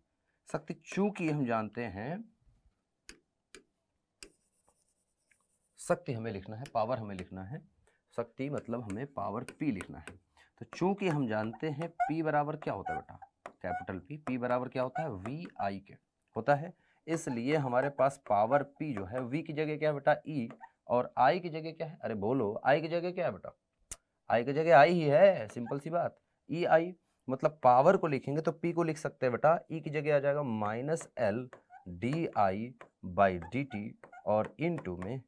शक्ति चूंकि हम जानते हैं शक्ति हमें लिखना है, पावर हमें लिखना है, शक्ति मतलब हमें पावर P लिखना है। तो चूंकि हम जानते हैं P बराबर क्या होता है बेटा, कैपिटल P बराबर क्या होता है, VI के होता है, इसलिए हमारे पास पावर P जो है V की जगह क्या है बेटा E, और I की जगह क्या है, अरे बोलो I की जगह क्या है बेटा, I की जगह I ही है, सिंपल सी बात, EI। मतलब पावर को लिखेंगे तो P को लिख सकते हैं बेटा, E की जगह आ जाएगा -L/di/dt और इनटू में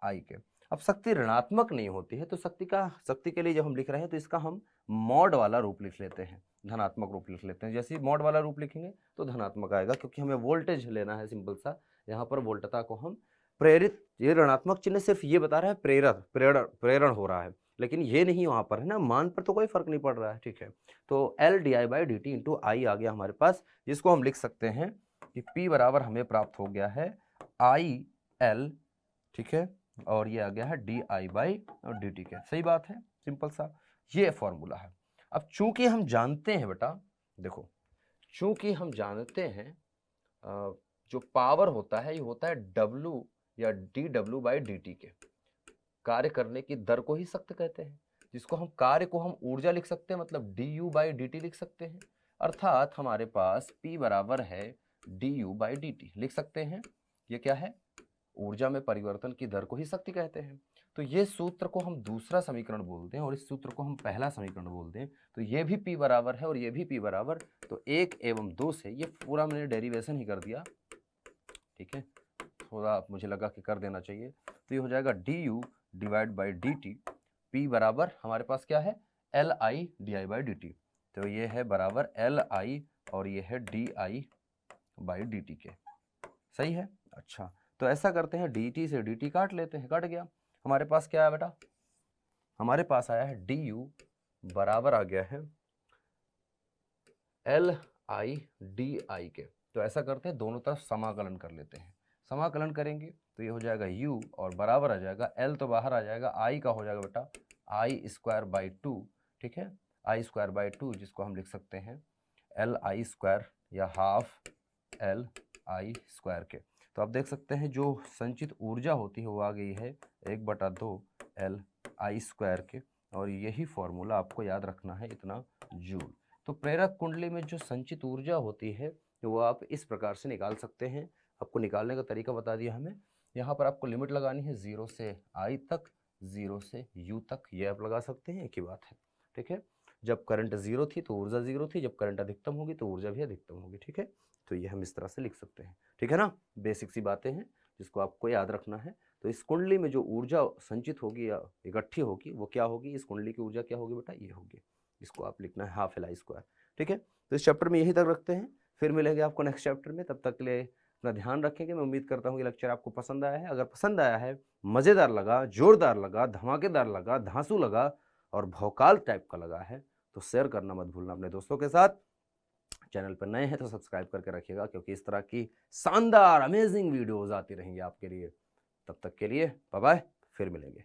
I के। अब शक्ति ऋणात्मक नहीं होती है तो शक्ति के लिए जब हम लिख रहे हैं तो इसका हम मॉड वाला रूप लिख लेते हैं, धनात्मक रूप लिख लेते हैं। जैसे ही मॉड वाला रूप लिखेंगे तो धनात्मक आएगा, क्योंकि हमें वोल्टेज लेना है सिंपल सा। यहाँ पर वोल्टता को हम प्रेरित, ये ऋणात्मक चिन्ह सिर्फ ये बता रहा है प्रेरण हो रहा है, लेकिन ये नहीं वहाँ पर है ना, मान पर तो कोई फर्क नहीं पड़ रहा है, ठीक है। तो L di/dt इंटू आई आ गया हमारे पास, जिसको हम लिख सकते हैं कि P बराबर हमें प्राप्त हो गया है IL, ठीक है, और ये आ गया है di/dt के। सही बात है, सिंपल सा ये फॉर्मूला है। अब चूंकि हम जानते हैं बेटा, देखो चूंकि हम जानते हैं जो पावर होता है ये होता है W या dW/dt के, कार्य करने की दर को ही शक्ति कहते हैं, जिसको हम कार्य को हम ऊर्जा लिख सकते हैं, मतलब du/dt लिख सकते हैं। अर्थात हमारे पास P बराबर है du/dt, लिख सकते हैं। ये क्या है, ऊर्जा में परिवर्तन की दर को ही शक्ति कहते हैं। तो ये सूत्र को हम दूसरा समीकरण बोलते हैं और इस सूत्र को हम पहला समीकरण बोलते हैं। तो ये भी P बराबर है और ये भी P बराबर, तो 1 एवं 2 से, ये पूरा मैंने डेरिवेशन ही कर दिया, ठीक है, थोड़ा मुझे लगा कि कर देना चाहिए। तो ये हो जाएगा du/dt, P बराबर हमारे पास क्या है, Li di/dt, तो ये है बराबर Li और ये है di/dt के। सही है। अच्छा, तो ऐसा करते हैं, dt से dt काट लेते हैं, कट गया। हमारे पास क्या है बेटा, हमारे पास आया है du बराबर आ गया है Li di के। तो ऐसा करते हैं, दोनों तरफ समाकलन कर लेते हैं। समाकलन करेंगे तो ये हो जाएगा u और बराबर आ जाएगा L, तो बाहर आ जाएगा, i का हो जाएगा बेटा i²/2, ठीक है, i²/2, जिसको हम लिख सकते हैं Li² या हाफ Li² के। तो आप देख सकते हैं जो संचित ऊर्जा होती है वो आ गई है 1/2 Li² के, और यही फॉर्मूला आपको याद रखना है, इतना जूल। तो प्रेरक कुंडली में जो संचित ऊर्जा होती है वो आप इस प्रकार से निकाल सकते हैं। आपको निकालने का तरीका बता दिया हमें। यहाँ पर आपको लिमिट लगानी है 0 से I तक, 0 से U तक, ये आप लगा सकते हैं, एक ही बात है, ठीक है। जब करंट 0 थी तो ऊर्जा 0 थी, जब करंट अधिकतम होगी तो ऊर्जा भी अधिकतम होगी, ठीक है। तो ये हम इस तरह से लिख सकते हैं, ठीक है ना। बेसिक सी बातें हैं जिसको आपको याद रखना है। तो इस कुंडली में जो ऊर्जा संचित होगी या इकट्ठी होगी वो क्या होगी, इस कुंडली की ऊर्जा क्या होगी बेटा, ये होगी। इसको आप लिखना है हाफ Li², ठीक है। तो इस चैप्टर में यही तक रखते हैं, फिर मिलेंगे आपको नेक्स्ट चैप्टर में। तब तक के लिए अपना ध्यान रखेंगे। मैं उम्मीद करता हूँ कि लेक्चर आपको पसंद आया है। अगर पसंद आया है, मज़ेदार लगा, जोरदार लगा, धमाकेदार लगा, धांसू लगा और भौकाल टाइप का लगा है तो शेयर करना मत भूलना अपने दोस्तों के साथ। चैनल पर नए हैं तो सब्सक्राइब करके रखिएगा, क्योंकि इस तरह की शानदार अमेजिंग वीडियोज़ आती रहेंगी आपके लिए। तब तक के लिए बाय बाय, फिर मिलेंगे।